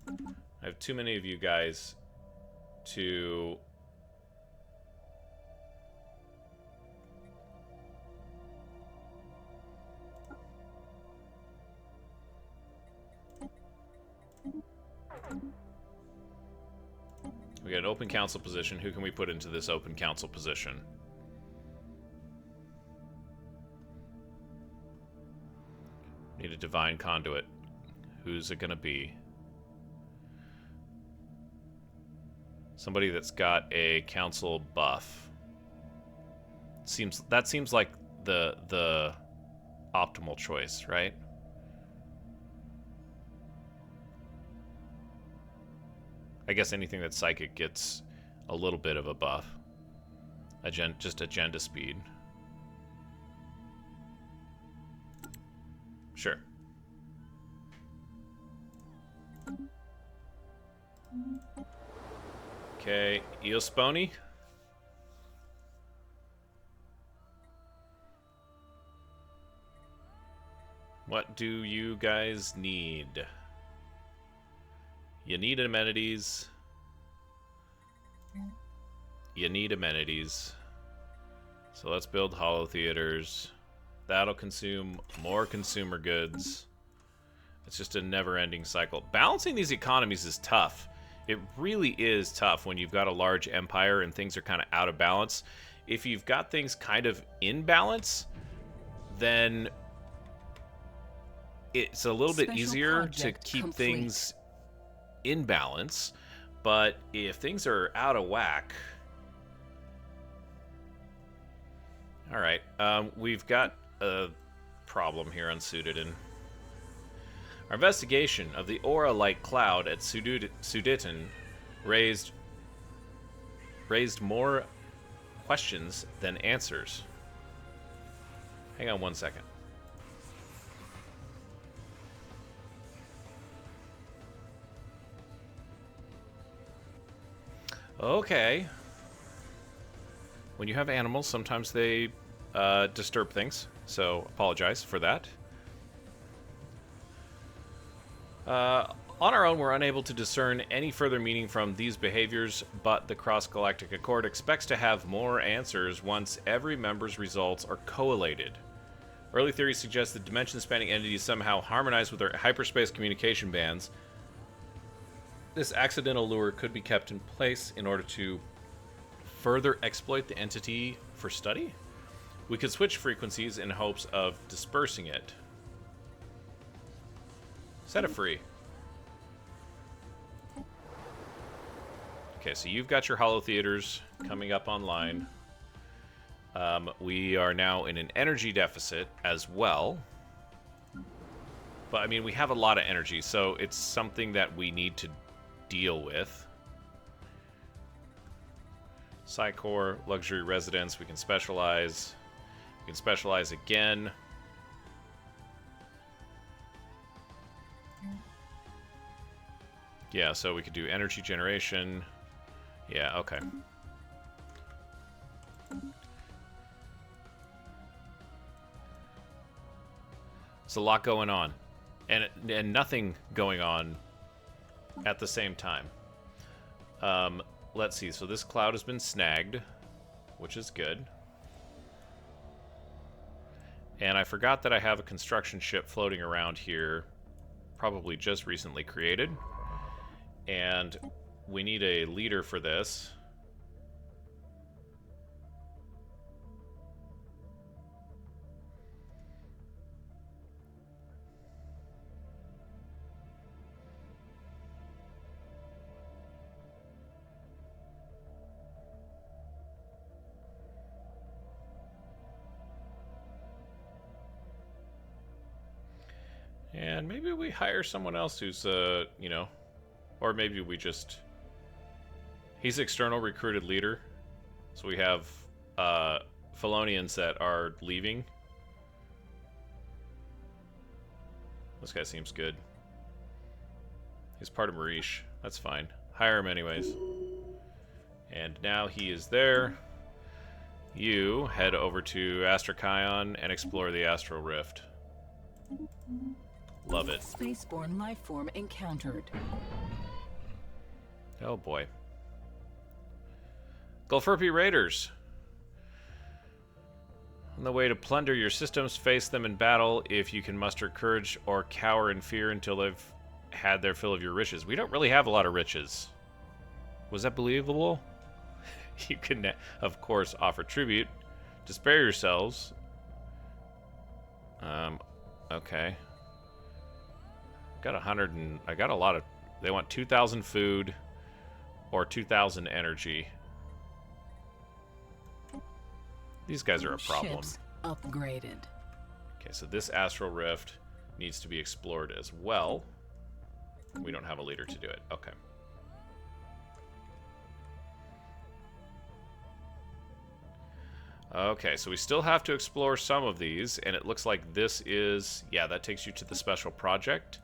I have too many of you guys to... an open council position. Who can we put into this open council position? Need a divine conduit. Who's it gonna be? Somebody that's got a council buff. That seems like the optimal choice, right? I guess anything that's psychic gets a little bit of a buff. Just agenda speed. Sure. Okay, Eosponi. What do you guys need? You need amenities. You need amenities. So let's build hollow theaters. That'll consume more consumer goods. It's just a never-ending cycle. Balancing these economies is tough. It really is tough when you've got a large empire and things are kind of out of balance. If you've got things kind of in balance, then it's a little bit easier to keep things in balance. But if things are out of whack... Alright, we've got a problem here on Suditin. Our investigation of the aura-like cloud at Suditin raised more questions than answers. Hang on one second. Okay. When you have animals, sometimes they disturb things, so apologize for that. On our own, we're unable to discern any further meaning from these behaviors, but the Cross-Galactic Accord expects to have more answers once every member's results are collated. Early theories suggest that dimension-spanning entities somehow harmonize with our hyperspace communication bands. This accidental lure could be kept in place in order to further exploit the entity for study. We could switch frequencies in hopes of dispersing it. Set it free. Okay, so you've got your hollow theaters coming up online. We are now in an energy deficit as well. But, I mean, we have a lot of energy, so it's something that we need to deal with. Psychor, luxury residence, we can specialize. We can specialize again. Yeah, so we could do energy generation. Yeah, okay. There's a lot going on. And nothing going on at the same time. Let's see. So this cloud has been snagged, which is good. And I forgot that I have a construction ship floating around here, probably just recently created. And we need a leader for this. And maybe we hire someone else who's, you know, or maybe we just... He's external recruited leader. So we have Felonians that are leaving. This guy seems good. He's part of Marish. That's fine. Hire him anyways. And now he is there. You head over to Astrakaion and explore the Astral Rift. Love it. Spaceborne life form encountered. Oh boy. Gulfurpi Raiders. On the way to plunder your systems, face them in battle if you can muster courage, or cower in fear until they've had their fill of your riches. We don't really have a lot of riches. Was that believable? You can, of course, offer tribute to spare yourselves. Okay. Got 100 and I got a lot of. They want 2,000 food or 2,000 energy. These guys are a problem. Ships upgraded. Okay, so this astral rift needs to be explored as well. We don't have a leader to do it. Okay. Okay, so we still have to explore some of these, and it looks like this is... Yeah, that takes you to the special project.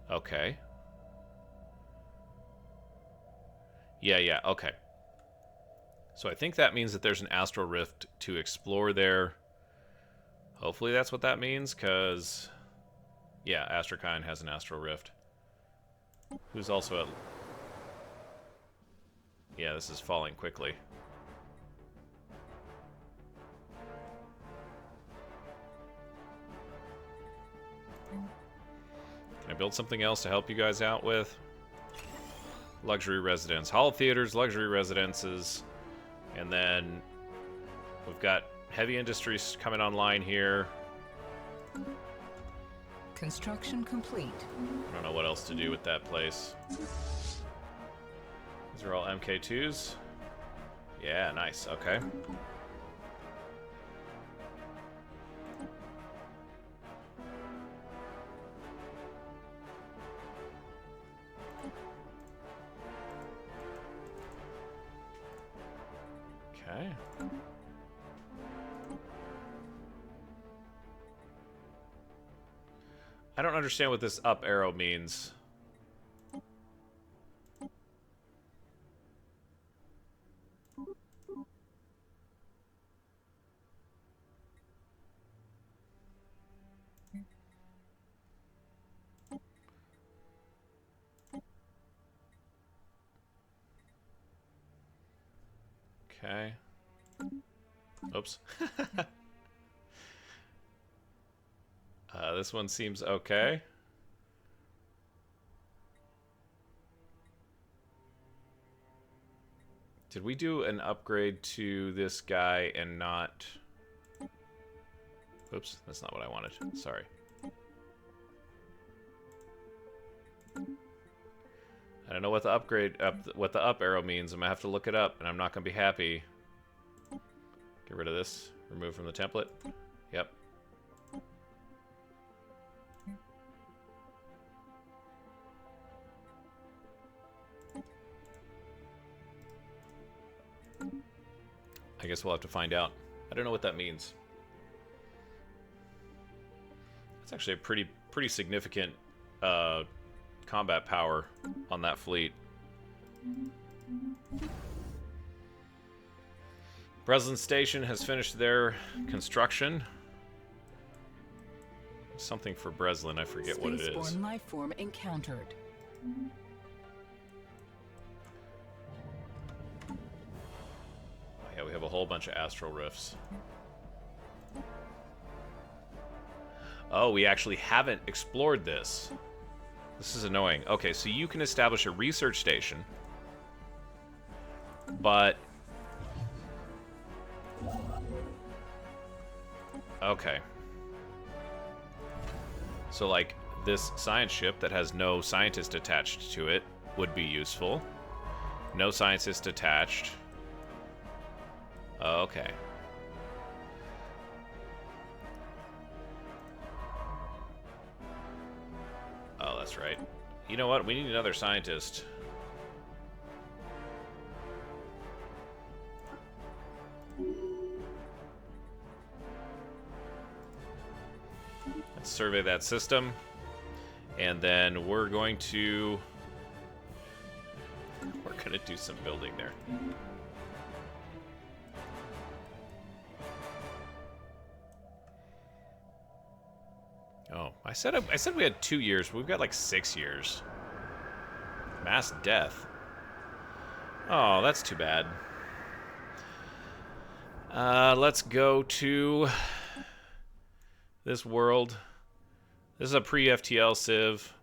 Okay. Yeah, okay. So I think that means that there's an astral rift to explore there. Hopefully that's what that means, because... Yeah, Astrakhan has an astral rift. Who's also at... Yeah, this is falling quickly. Can I build something else to help you guys out with? Luxury residence. Hall theaters, luxury residences. And then we've got heavy industries coming online here. Construction complete. I don't know what else to do with that place. These are all MK2s. Yeah, nice. Okay. Okay. I don't understand what this up arrow means. Okay. Oops. This one seems okay. Did we do an upgrade to this guy and not... Oops, that's not what I wanted. Sorry. I don't know what the upgrade, what the up arrow means. I'm gonna have to look it up, and I'm not gonna be happy. Get rid of this. Remove from the template. Yep. I guess we'll have to find out. I don't know what that means. It's actually a pretty significant combat power on that fleet. Breslin Station has finished their construction. Something for Breslin, I forget what it is. Spaceborne life form encountered. Yeah, we have a whole bunch of astral rifts. Oh, we actually haven't explored this. This is annoying. Okay, so you can establish a research station, but... Okay. So, like, this science ship that has no scientist attached to it would be useful. No scientist attached. Okay. Oh, that's right. You know what? We need another scientist. Let's survey that system. And then we're going to... We're going to do some building there. Oh, I said we had 2 years, but we've got like 6 years. Mass death. Oh, that's too bad. Let's go to this world. This is a pre-FTL civ.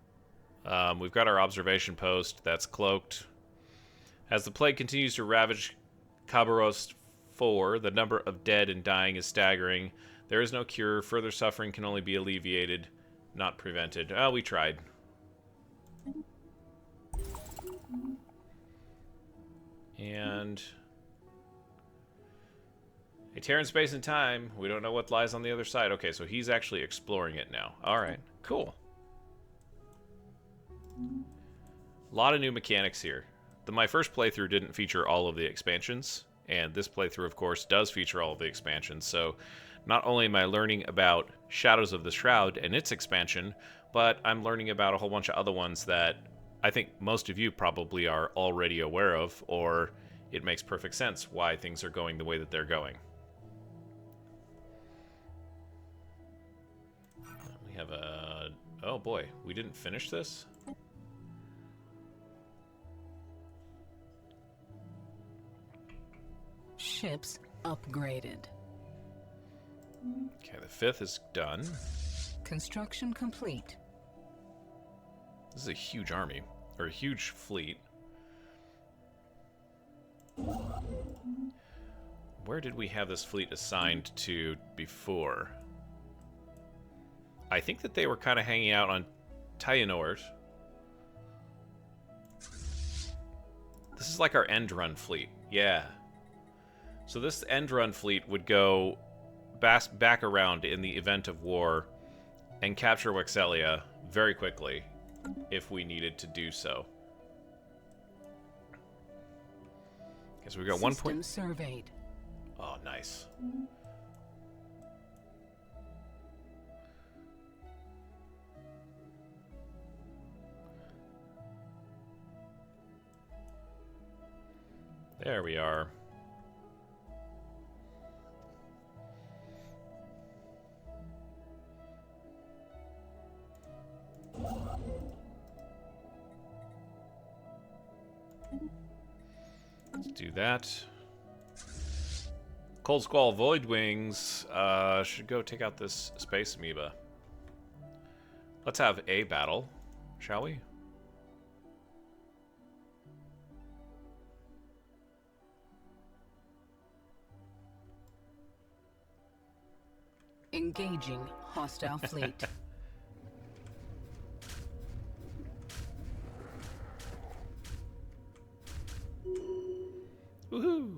We've got our observation post that's cloaked. As the plague continues to ravage Khabarovsk 4, the number of dead and dying is staggering. There is no cure. Further suffering can only be alleviated, not prevented. Oh, we tried. And a tear in space and time. We don't know what lies on the other side. Okay, so he's actually exploring it now. All right, cool. A lot of new mechanics here. My first playthrough didn't feature all of the expansions, and this playthrough, of course, does feature all of the expansions. So not only am I learning about Shadows of the Shroud and its expansion, but I'm learning about a whole bunch of other ones that I think most of you probably are already aware of, or it makes perfect sense why things are going the way that they're going. We have a... Oh boy, we didn't finish this? Ships upgraded. Okay, the 5th is done. Construction complete. This is a huge army, or a huge fleet. Where did we have this fleet assigned to before? I think that they were kind of hanging out on Tyanort. This is like our end run fleet. Yeah. So this end run fleet would go back around in the event of war and capture Wexelia very quickly if we needed to do so. Okay, so we got 1 point. Surveyed. Oh, nice. There we are. Let's do that. Cold Squall Void Wings should go take out this space amoeba. Let's have a battle, shall we? Engaging hostile fleet. Woohoo!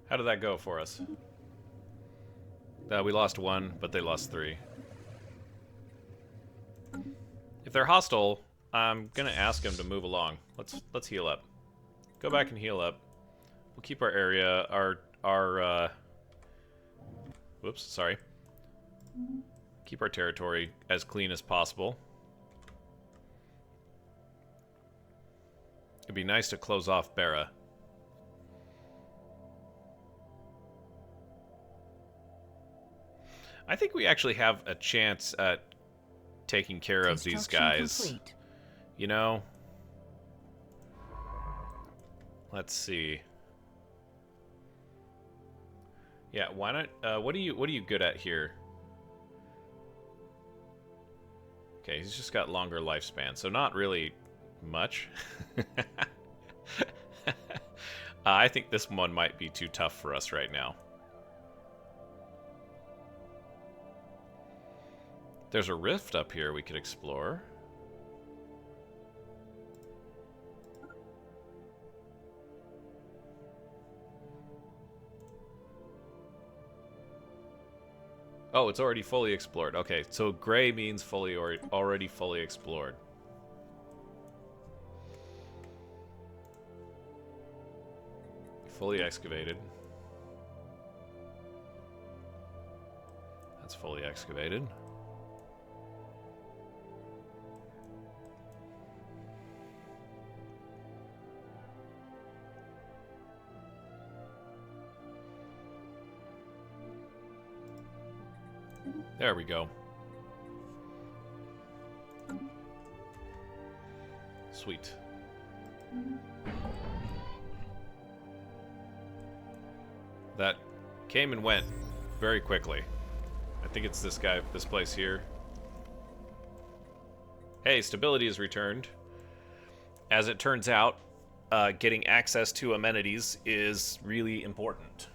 How did that go for us? We lost 1, but they lost 3. If they're hostile, I'm gonna ask them to move along. Let's heal up. Go back and heal up. We'll keep our area, our whoops, sorry. Keep our territory as clean as possible. It'd be nice to close off Bera. I think we actually have a chance at taking care of these guys. Complete. You know? Let's see. Yeah, why not? What are you good at here? Okay, he's just got longer lifespan, so not really much. I think this one might be too tough for us right now. There's a rift up here we could explore. Oh, it's already fully explored. Okay, so gray means fully or already fully explored. Fully excavated. That's fully excavated. There we go. Sweet. That came and went very quickly. I think it's this guy, this place here. Hey, stability is returned. As it turns out, getting access to amenities is really important.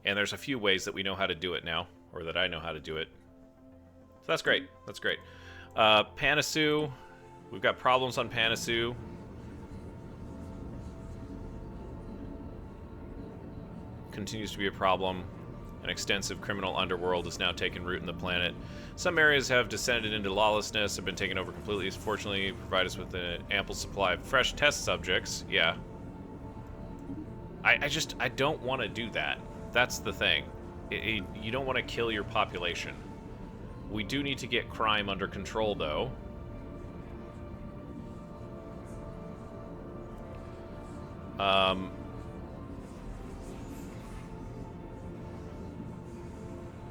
And there's a few ways that we know how to do it now, or that I know how to do it. So that's great. That's great. Panasu. We've got problems on Panasu. Continues to be a problem. An extensive criminal underworld has now taken root in the planet. Some areas have descended into lawlessness, have been taken over completely. Fortunately, provide us with an ample supply of fresh test subjects. Yeah. I don't want to do that. That's the thing. You don't want to kill your population. We do need to get crime under control, though.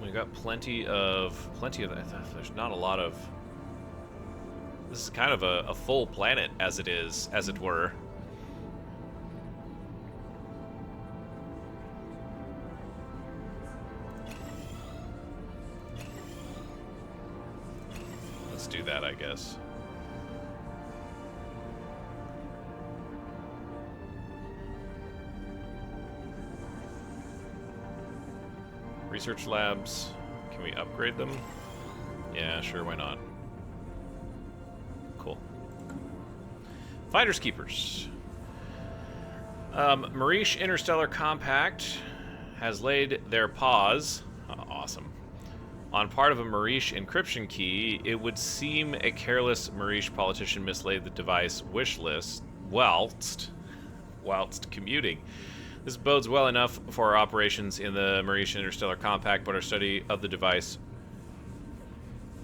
We got plenty of there's not a lot of. This is kind of a full planet as it is, as it were. Let's do that, I guess. Research labs. Can we upgrade them? Yeah, sure, why not? Cool. Finders Keepers. Marish Interstellar Compact has laid their paws, awesome, on part of a Marish encryption key. It would seem a careless Marish politician mislaid the device wish list whilst commuting. This bodes well enough for our operations in the Marish Interstellar Compact, but our study of the device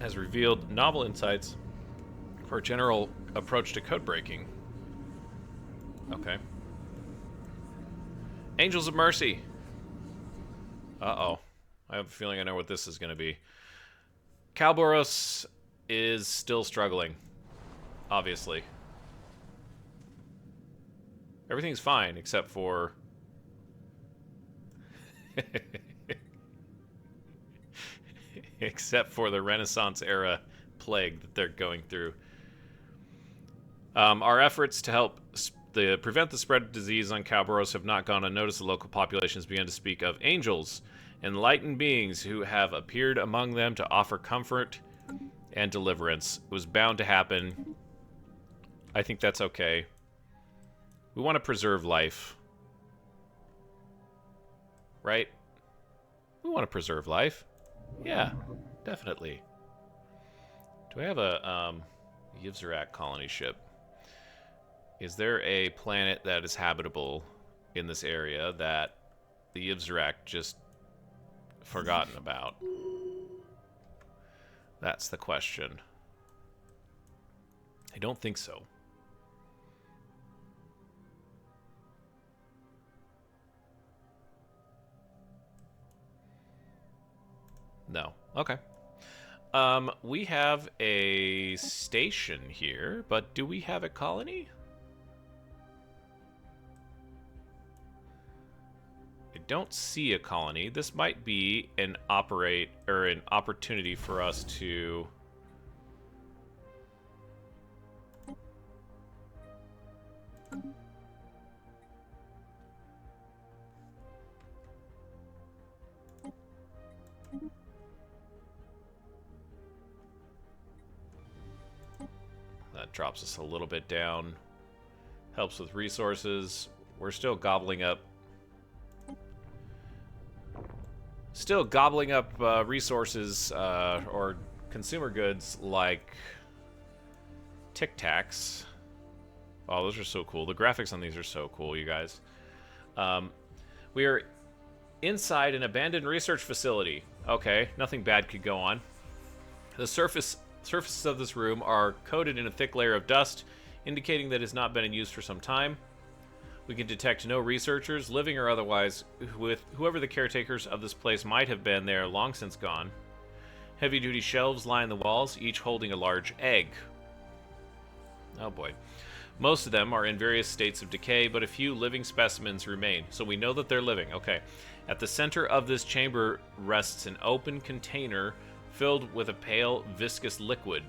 has revealed novel insights for a general approach to code breaking. Okay. Angels of Mercy. Uh-oh. I have a feeling I know what this is going to be. Kalboros is still struggling, obviously. Everything's fine except for... except for the Renaissance era plague that they're going through. Our efforts to help prevent the spread of disease on Kalboros have not gone unnoticed. The local populations began to speak of angels, enlightened beings who have appeared among them to offer comfort and deliverance. It was bound to happen. I think that's okay. We want to preserve life. Right? We want to preserve life. Yeah, definitely. Do I have a Yivzarak colony ship? Is there a planet that is habitable in this area that the Yivzarak just forgotten about? That's the question. I don't think so. No. Okay. We have a station here, but do we have a colony? I don't see a colony. This might be an opportunity for us to that drops us a little bit down. Helps with resources. We're still gobbling up resources or consumer goods like Tic Tacs. Oh, those are so cool. The graphics on these are so cool, you guys. We are inside an abandoned research facility. Okay, nothing bad could go on. The surfaces of this room are coated in a thick layer of dust, indicating that it has not been in use for some time. We can detect no researchers, living or otherwise, with whoever the caretakers of this place might have been. They are long since gone. Heavy-duty shelves line the walls, each holding a large egg. Oh boy. Most of them are in various states of decay, but a few living specimens remain, so we know that they're living. Okay. At the center of this chamber rests an open container filled with a pale, viscous liquid.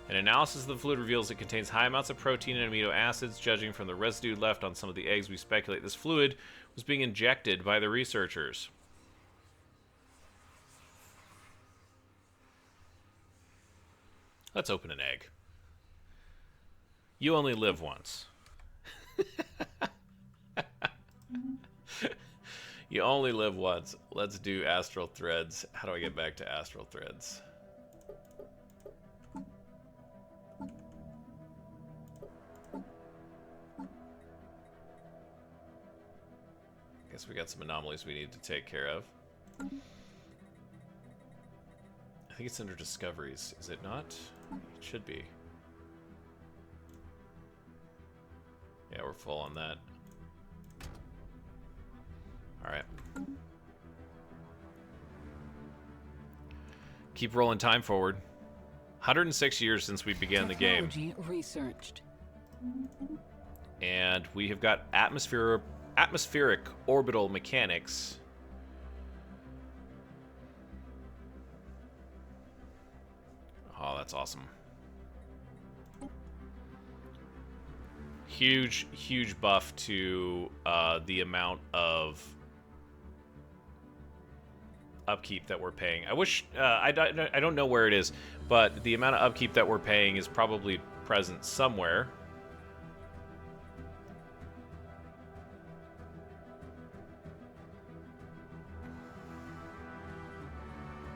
An analysis of the fluid reveals it contains high amounts of protein and amino acids. Judging from the residue left on some of the eggs, we speculate this fluid was being injected by the researchers. Let's open an egg. You only live once. You only live once. Let's do astral threads. How do I get back to astral threads? Guess we got some anomalies we need to take care of. I think it's under discoveries, is it not? It should be. Yeah, we're full on that. Alright. Keep rolling time forward. 106 years since we began the game. Technology researched. And we have got atmospheric orbital mechanics. Oh, that's awesome. Huge buff to the amount of upkeep that we're paying. I wish, I don't know where it is, but the amount of upkeep that we're paying is probably present somewhere.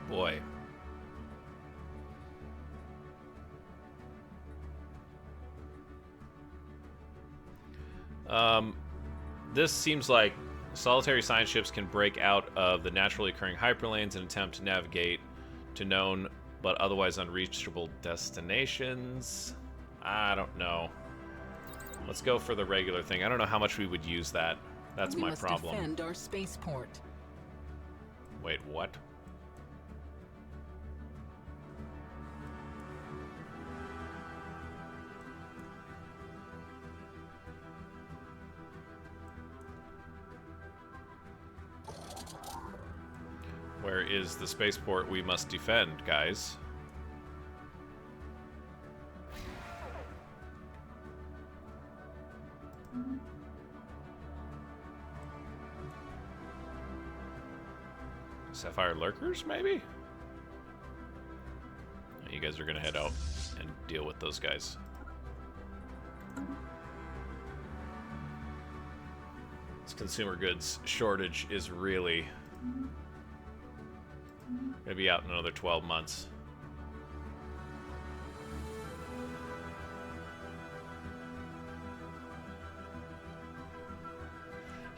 Boy. This seems like solitary science ships can break out of the naturally occurring hyperlanes and attempt to navigate to known but otherwise unreachable destinations. I don't know. Let's go for the regular thing. I don't know how much we would use that. That's my problem. We must defend our spaceport. Wait, what? Where is the spaceport we must defend, guys? Sapphire Lurkers, maybe? You guys are gonna head out and deal with those guys. This consumer goods shortage is really gonna be out in another 12 months.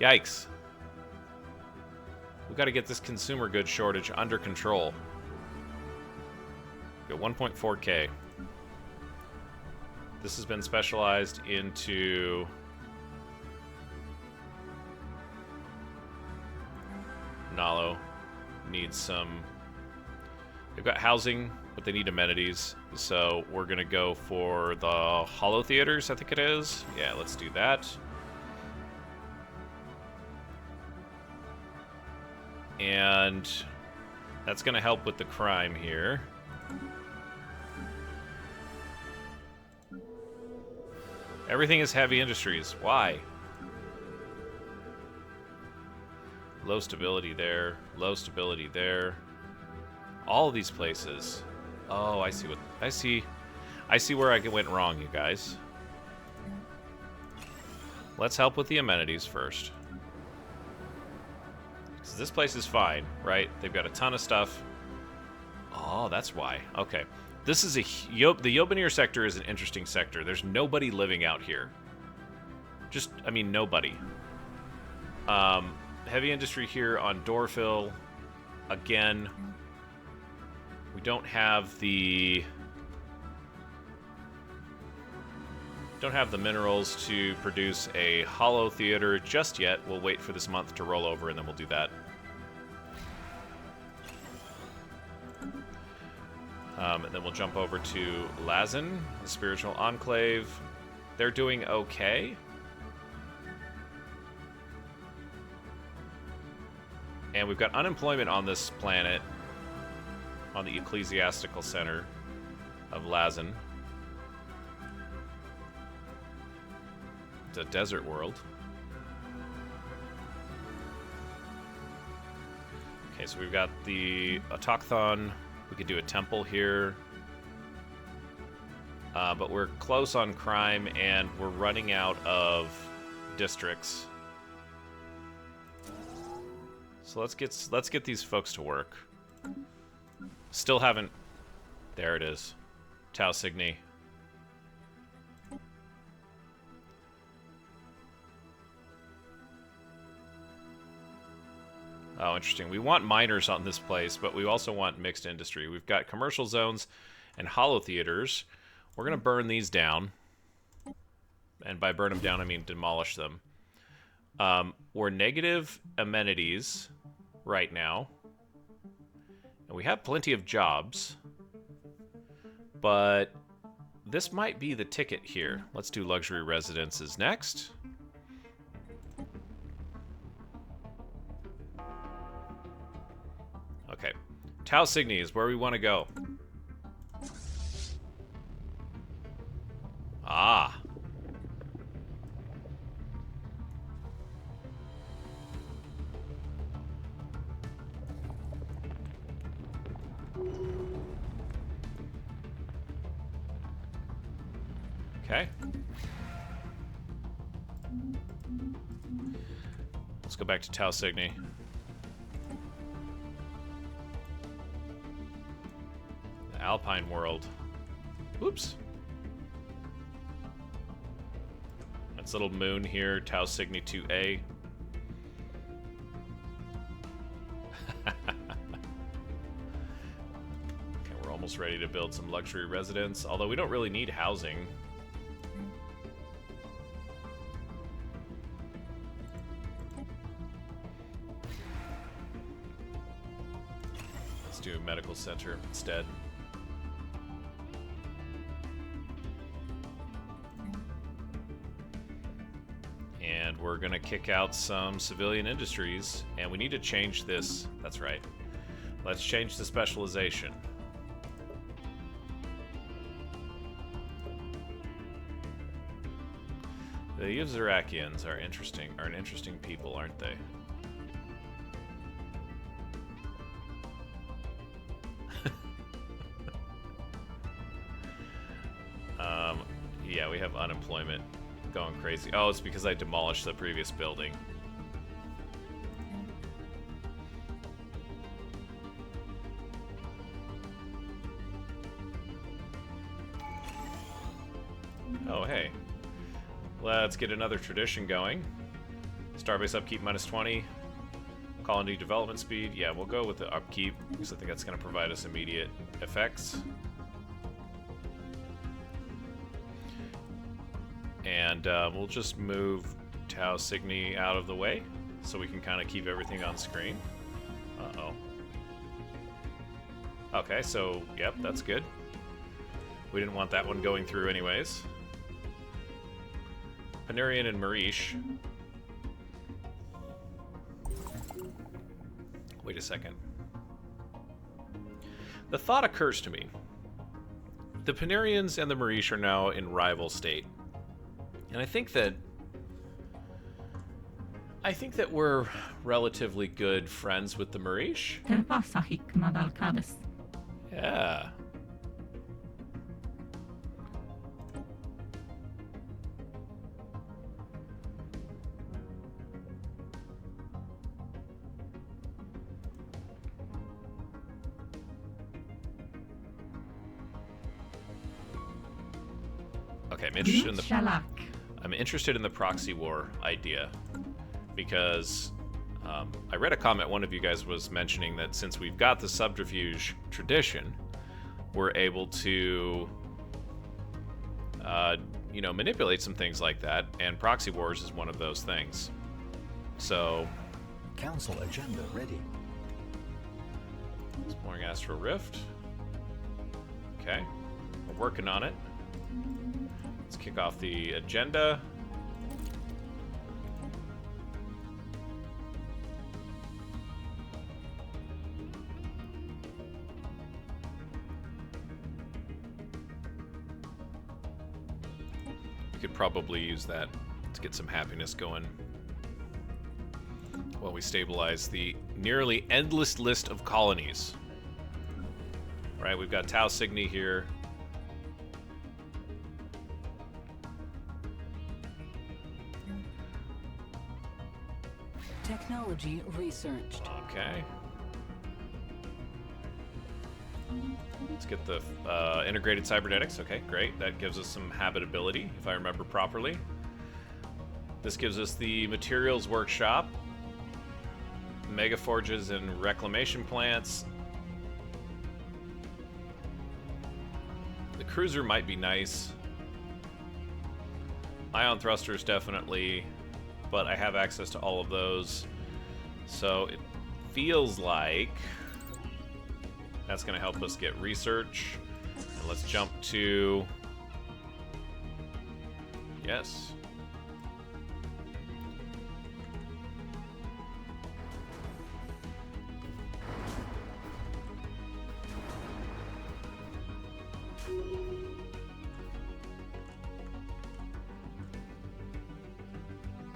Yikes. We've got to get this consumer goods shortage under control. Got 1.4K. This has been specialized into Nalo. Needs some. They've got housing, but they need amenities. So we're gonna go for the Holo Theaters, I think it is. Yeah, let's do that. And that's gonna help with the crime here. Everything is heavy industries. Why? Low stability there. Low stability there. All of these places. Oh, I see what I see. I see where I went wrong, you guys. Let's help with the amenities first. Because this place is fine, right? They've got a ton of stuff. Oh, that's why. Okay. This is the Yobonir sector is an interesting sector. There's nobody living out here. Just, I mean, nobody. Heavy industry here on Dorfil. Again, we don't have the minerals to produce a Holo Theater just yet. We'll wait for this month to roll over and then we'll do that. And then we'll jump over to Lazin, the Spiritual Enclave. They're doing okay. And we've got unemployment on this planet, on the Ecclesiastical Center of Lazin. a desert world. Okay, so we've got the autochthon. We could do a temple here. But we're close on crime, and we're running out of districts. So let's get these folks to work. Still haven't... There it is. Tau Cygni. Oh, interesting. We want miners on this place, but we also want mixed industry. We've got commercial zones and hollow theaters. We're going to burn these down. And by burn them down, I mean demolish them. We're negative amenities right now. And we have plenty of jobs. But this might be the ticket here. Let's do luxury residences next. Okay. Tau Cygni is where we want to go. Ah. Okay. Let's go back to Tau Cygni. The Alpine world. Oops. That's little moon here, Tau Cygni 2A. Okay, we're almost ready to build some luxury residence, although we don't really need housing. Let's do a medical center instead. And we're going to kick out some civilian industries, and we need to change this. That's right. Let's change the specialization. The Yvzarakians are an interesting people, aren't they? Yeah, we have unemployment going crazy. Oh, it's because I demolished the previous building. Oh, hey. Let's get another tradition going. Starbase upkeep -20. Colony development speed. Yeah, we'll go with the upkeep because I think that's going to provide us immediate effects. And we'll just move Tau Cygni out of the way so we can kind of keep everything on screen. Uh-oh. Okay, so, yep, that's good. We didn't want that one going through anyways. Panurian and Marish. Wait a second. The thought occurs to me. The Panurians and the Marish are now in rival state. And I think that we're relatively good friends with the Marish. Yeah. Okay, I'm interested in the proxy war idea because I read a comment one of you guys was mentioning that since we've got the subterfuge tradition, we're able to manipulate some things like that, and proxy wars is one of those things. So, council agenda ready. Exploring Astral Rift. Okay, we're working on it. Let's kick off the agenda. We could probably use that Let's get some happiness going while we stabilize the nearly endless list of colonies. Right, we've got Tau Cygni here. Technology researched. Okay. Let's get the integrated cybernetics. Okay, great. That gives us some habitability, if I remember properly. This gives us the materials workshop, megaforges and reclamation plants. The cruiser might be nice. Ion thrusters definitely, but I have access to all of those. So it feels like that's going to help us get research. And let's jump to... Yes.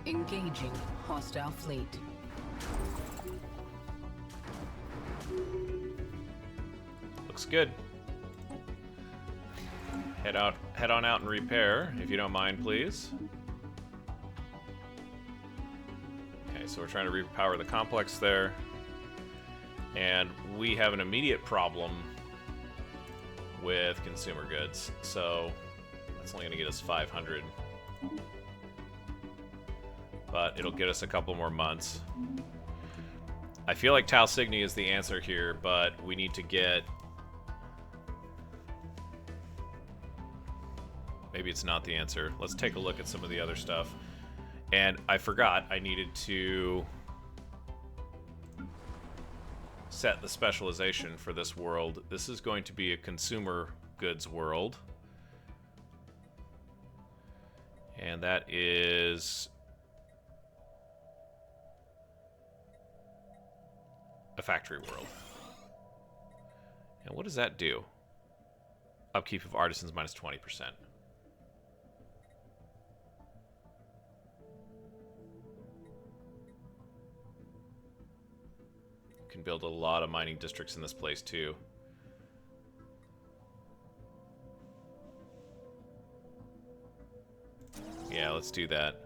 Engaging hostile fleet. Looks good. Head on out and repair, if you don't mind, please. Okay, so we're trying to repower the complex there. And we have an immediate problem with consumer goods. So that's only going to get us 500. But it'll get us a couple more months. I feel like Tau Cygni is the answer here, but we need to get... Maybe it's not the answer. Let's take a look at some of the other stuff. And I forgot I needed to set the specialization for this world. This is going to be a consumer goods world. And that is... a factory world. And what does that do? Upkeep of artisans minus 20%. Can build a lot of mining districts in this place too. Yeah, let's do that.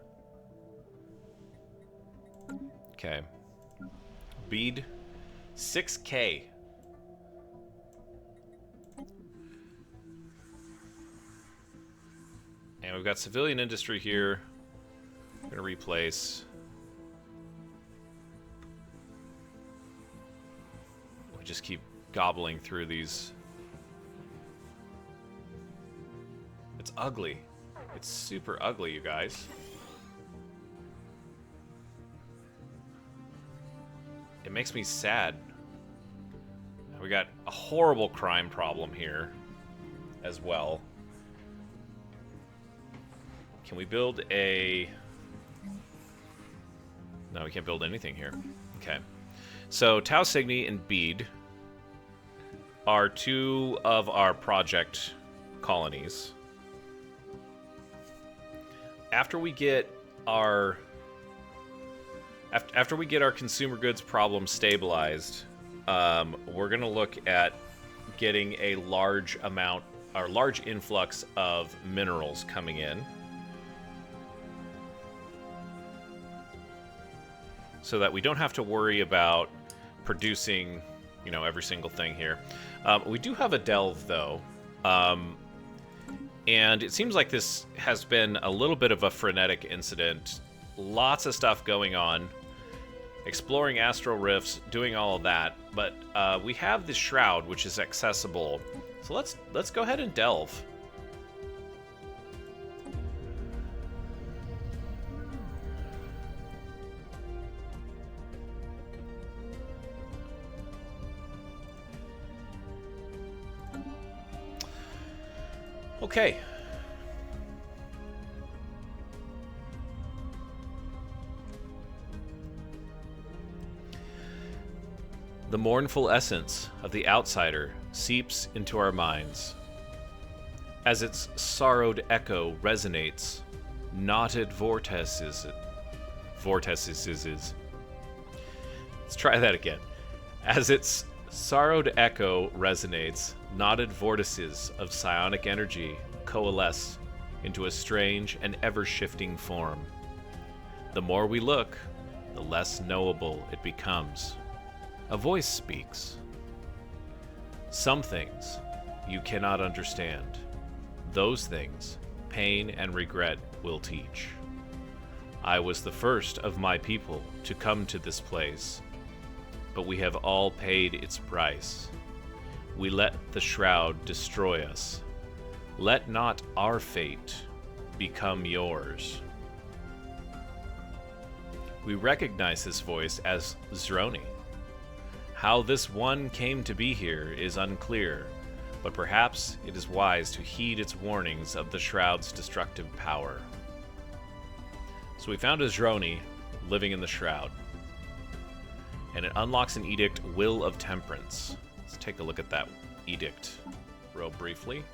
Okay. Bead 6K. And we've got civilian industry here. We're going to replace. We just keep gobbling through these. It's ugly. It's super ugly, you guys. It makes me sad. We got a horrible crime problem here as well. Can we build a... No, we can't build anything here. Okay. So Tau Cygni and Bead are two of our project colonies. After we get our... After we get our consumer goods problem stabilized, we're going to look at getting a large amount, or large influx of minerals coming in. So that we don't have to worry about producing, you know, every single thing here. We do have a delve, though. And it seems like this has been a little bit of a frenetic incident. Lots of stuff going on. Exploring astral rifts, doing all of that, but we have the Shroud, which is accessible. So let's go ahead and delve. Okay. The mournful essence of the outsider seeps into our minds. As its sorrowed echo resonates knotted vortices. Let's try that again. As its sorrowed echo resonates, knotted vortices of psionic energy coalesce into a strange and ever-shifting form. The more we look, the less knowable it becomes. A voice speaks. Some things you cannot understand. Those things pain and regret will teach. I was the first of my people to come to this place, but we have all paid its price. We let the Shroud destroy us. Let not our fate become yours. We recognize this voice as Zroni. How this one came to be here is unclear, but perhaps it is wise to heed its warnings of the Shroud's destructive power. So we found a Zroni living in the Shroud, and it unlocks an edict, Will of Temperance. Let's take a look at that edict real briefly.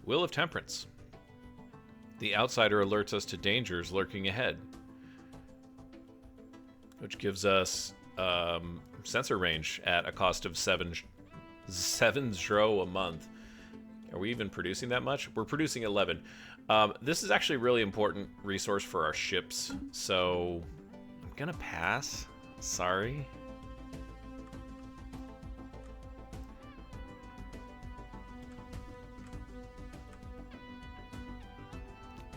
Will of Temperance. The outsider alerts us to dangers lurking ahead, which gives us sensor range at a cost of 7 Zro a month. Are we even producing that much? We're producing 11. This is actually a really important resource for our ships, so I'm gonna pass. Sorry.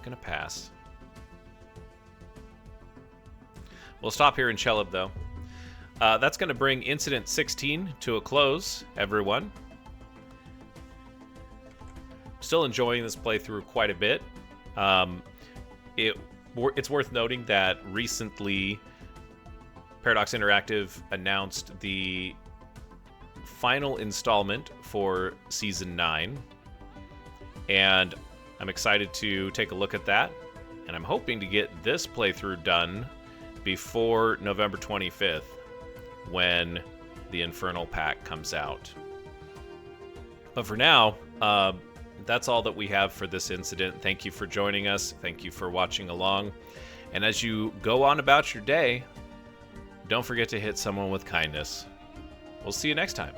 Gonna pass. We'll stop here in Cheleb, though. That's gonna bring Incident 16 to a close, everyone. Still enjoying this playthrough quite a bit. It's worth noting that recently Paradox Interactive announced the final installment for Season 9, and I'm excited to take a look at that, and I'm hoping to get this playthrough done before November 25th, when the Infernal Pack comes out. But for now, that's all that we have for this incident. Thank you for joining us. Thank you for watching along. And as you go on about your day, don't forget to hit someone with kindness. We'll see you next time.